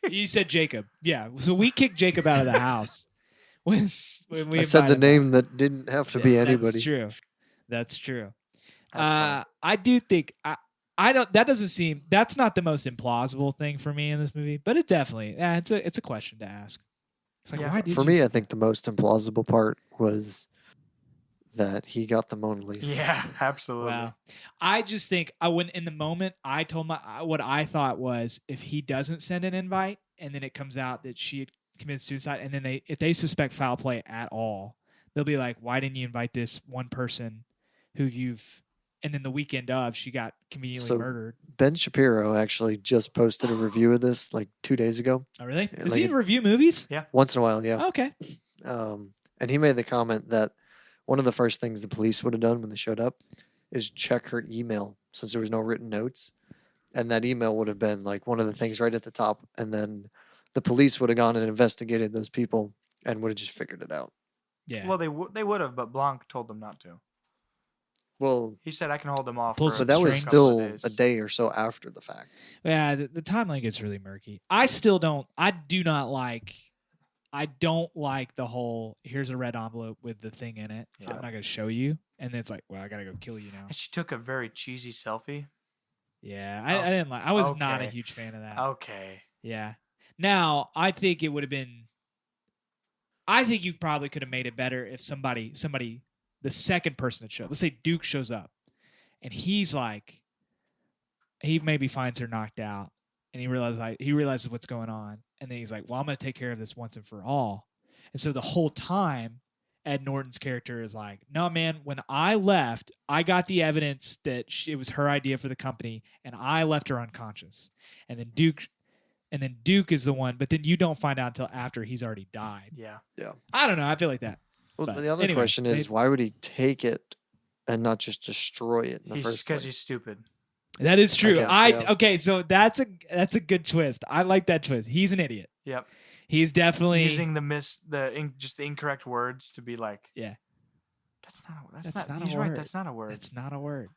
You said Jacob. Yeah. So we kicked Jacob out of the house. When we I said invited the him. name that didn't have to be anybody. That's true. That's true. That's fine. I do think I don't. That doesn't seem. That's not the most implausible thing for me in this movie, but it definitely. It's a question to ask. It's like Yeah. why did For you me, say I think the most implausible part was that he got the Mona Lisa. Yeah, absolutely. Wow. I just think I went in the moment. I told what I thought was if he doesn't send an invite and then it comes out that she had committed suicide, and then if they suspect foul play at all, they'll be like, "Why didn't you invite this one person who you've?" And then the weekend of, she got conveniently So- murdered. Ben Shapiro actually just posted a review of this like 2 days ago. Oh, really? Yeah, Does like he it- review movies? Once in a while, yeah. Okay. And he made the comment that one of the first things the police would have done when they showed up is check her email since there was no written notes. And that email would have been like one of the things right at the top. And then the police would have gone and investigated those people and would have just figured it out. Yeah. Well, they would have, but Blanc told them not to. Well, He said I can hold them off. Pull for some but that was strings. couple still of days. a day or so after the fact. Yeah, the timeline gets really murky. I still don't. I don't like the whole. Here's a red envelope with the thing in it. Yeah. I'm not gonna show you, and then it's like, well, I gotta go kill you now. And she took a very cheesy selfie. Yeah, Oh, I didn't like. I was not a okay. huge fan of that. Okay. Yeah. Now I think it would have been. I think you probably could have made it better if somebody, the second person that showed. Let's say Duke shows up, and he's like, he maybe finds her knocked out, and he realizes what's going on, and then he's like, well, I'm gonna take care of this once and for all. And so the whole time, Ed Norton's character is like, no, man, when I left, I got the evidence that it was her idea for the company, and I left her unconscious. And then Duke is the one, but then you don't find out until after he's already died. Yeah. I don't know. I feel like that. Well, But the other anyway, question is, why would he take it and not just destroy it in the first Because place? he's stupid. That is true. guess, yeah. Okay, so that's a good twist. I like that twist. He's an idiot. Yep. He's definitely Using just the incorrect words to be like. Yeah. That's not. not a He's right. word. That's not a word. That's not a word.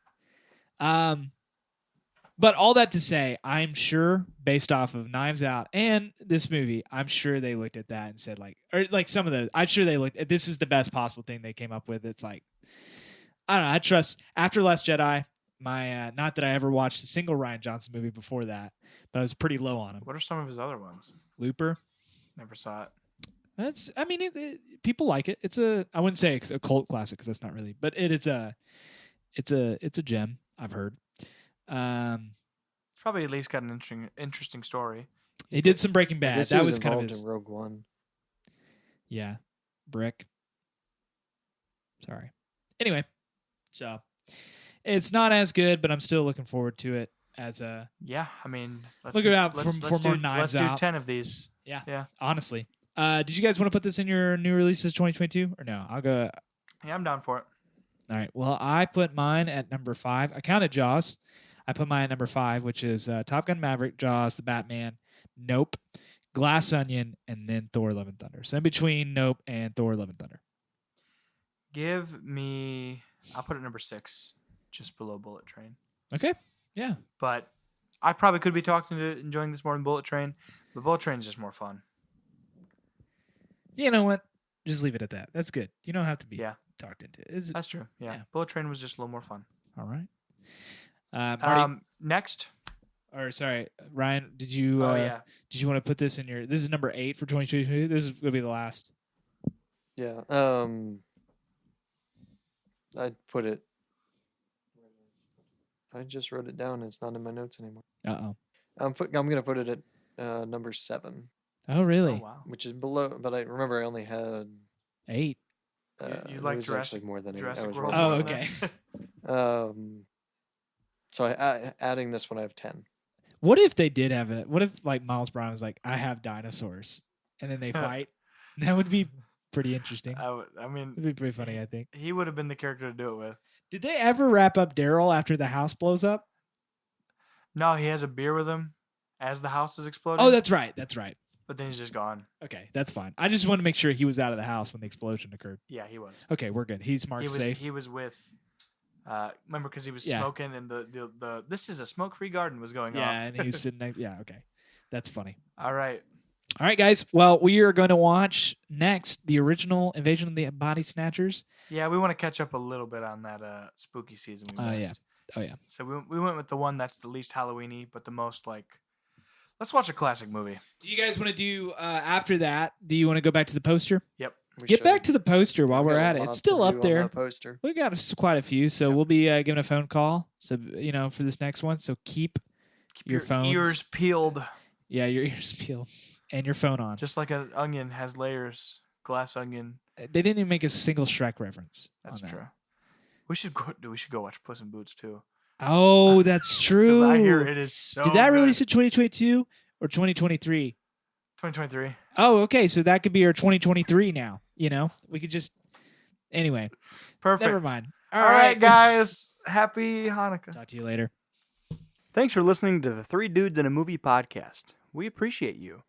But all that to say, I'm sure based off of Knives Out and this movie, I'm sure they looked at that and said some of those. I'm sure they looked at this is the best possible thing they came up with. It's like, I don't know. I trust after Last Jedi. My not that I ever watched a single Rian Johnson movie before that, but I was pretty low on him. What are some of his other ones? Looper. Never saw it. I mean, people like it. I wouldn't say it's a cult classic because that's not really, but it's a gem. I've heard. Probably at least got an interesting story. He did some Breaking I Bad. guess he That was was kind of involved his. in Rogue One. Yeah, Brick. Sorry. Anyway, so it's not as good, but I'm still looking forward to it as a Yeah, I mean, Look it out let's for more do, Knives Let's Out. do 10 of these. Yeah. Yeah. honestly. Did you guys want to put this in your new releases 2022 or no? I'll go. Yeah, I'm down for it. All right. Well, I put mine at number 5. I counted Jaws. I put mine at number 5, which is Top Gun Maverick, Jaws, The Batman, Nope, Glass Onion, and then Thor: Love and Thunder. So in between Nope and Thor: Love and Thunder. I'll put it number 6, just below Bullet Train. Okay. Yeah. But I probably could be enjoying this more than Bullet Train, but Bullet Train is just more fun. You know what? Just leave it at that. That's good. You don't have to be talked into it. That's true. Yeah. Yeah. Bullet Train was just a little more fun. All right. Marty, Next. or sorry, Ryan, did you did you want to put this in your this is number 8 for 2022? This is gonna be the last. Yeah. I'd put it. I just wrote it down. It's not in my notes anymore. I'm gonna put it at number 7, Oh really? Oh, wow. which is below. But I remember I only had 8. You it like was Jurassic- actually more than 8. Jurassic I was World? wrong. Oh, more than okay. that? So adding this one, I have 10. What if they did have it? What if like Miles Brown was like, I have dinosaurs, and then they fight? That would be pretty interesting. I mean, It'd be pretty funny, I think. he would have been the character to do it with. Did they ever wrap up Daryl after the house blows up? No, he has a beer with him as the house is exploding. Oh, that's right. That's right. But then he's just gone. Okay, that's fine. I just want to make sure he was out of the house when the explosion occurred. Yeah, he was. Okay, we're good. He's marked safe. He was with. Remember, because he was Yeah. smoking, and the this is a smoke-free garden was going Yeah, off. and he was sitting next. Yeah, okay, that's funny. All right. All right, guys. Well, we are going to watch next the original Invasion of the Body Snatchers. Yeah, we want to catch up a little bit on that spooky season we Oh, yeah. missed. Oh, yeah. So we went with the one that's the least Halloween-y, but the most like. Let's watch a classic movie. Do you guys want to do after that? Do you want to go back to the poster? Yep. We Get back should. to the poster while We've we're got a at it. lot It's to still do up on there. that poster. We got quite a few, so we'll be giving a phone call. So for this next one, so keep your phones, ears peeled, yeah, your ears peeled, and your phone on. just like an onion has layers. Glass onion. They didn't even make a single Shrek reference. That's on that. true. We should go watch Puss in Boots too. Oh, that's true. Because I hear it is so. Did that good. release in 2022 or 2023? 2023. Oh, okay. So that could be our 2023 now. We could just. Anyway, Perfect. never mind. All right, guys. Happy Hanukkah. Talk to you later. Thanks for listening to the 3 Dudes in a Movie podcast. We appreciate you.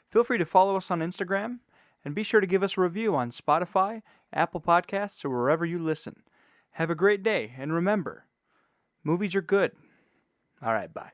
Feel free to follow us on Instagram, and be sure to give us a review on Spotify, Apple Podcasts, or wherever you listen. Have a great day, and remember, movies are good. All right, bye.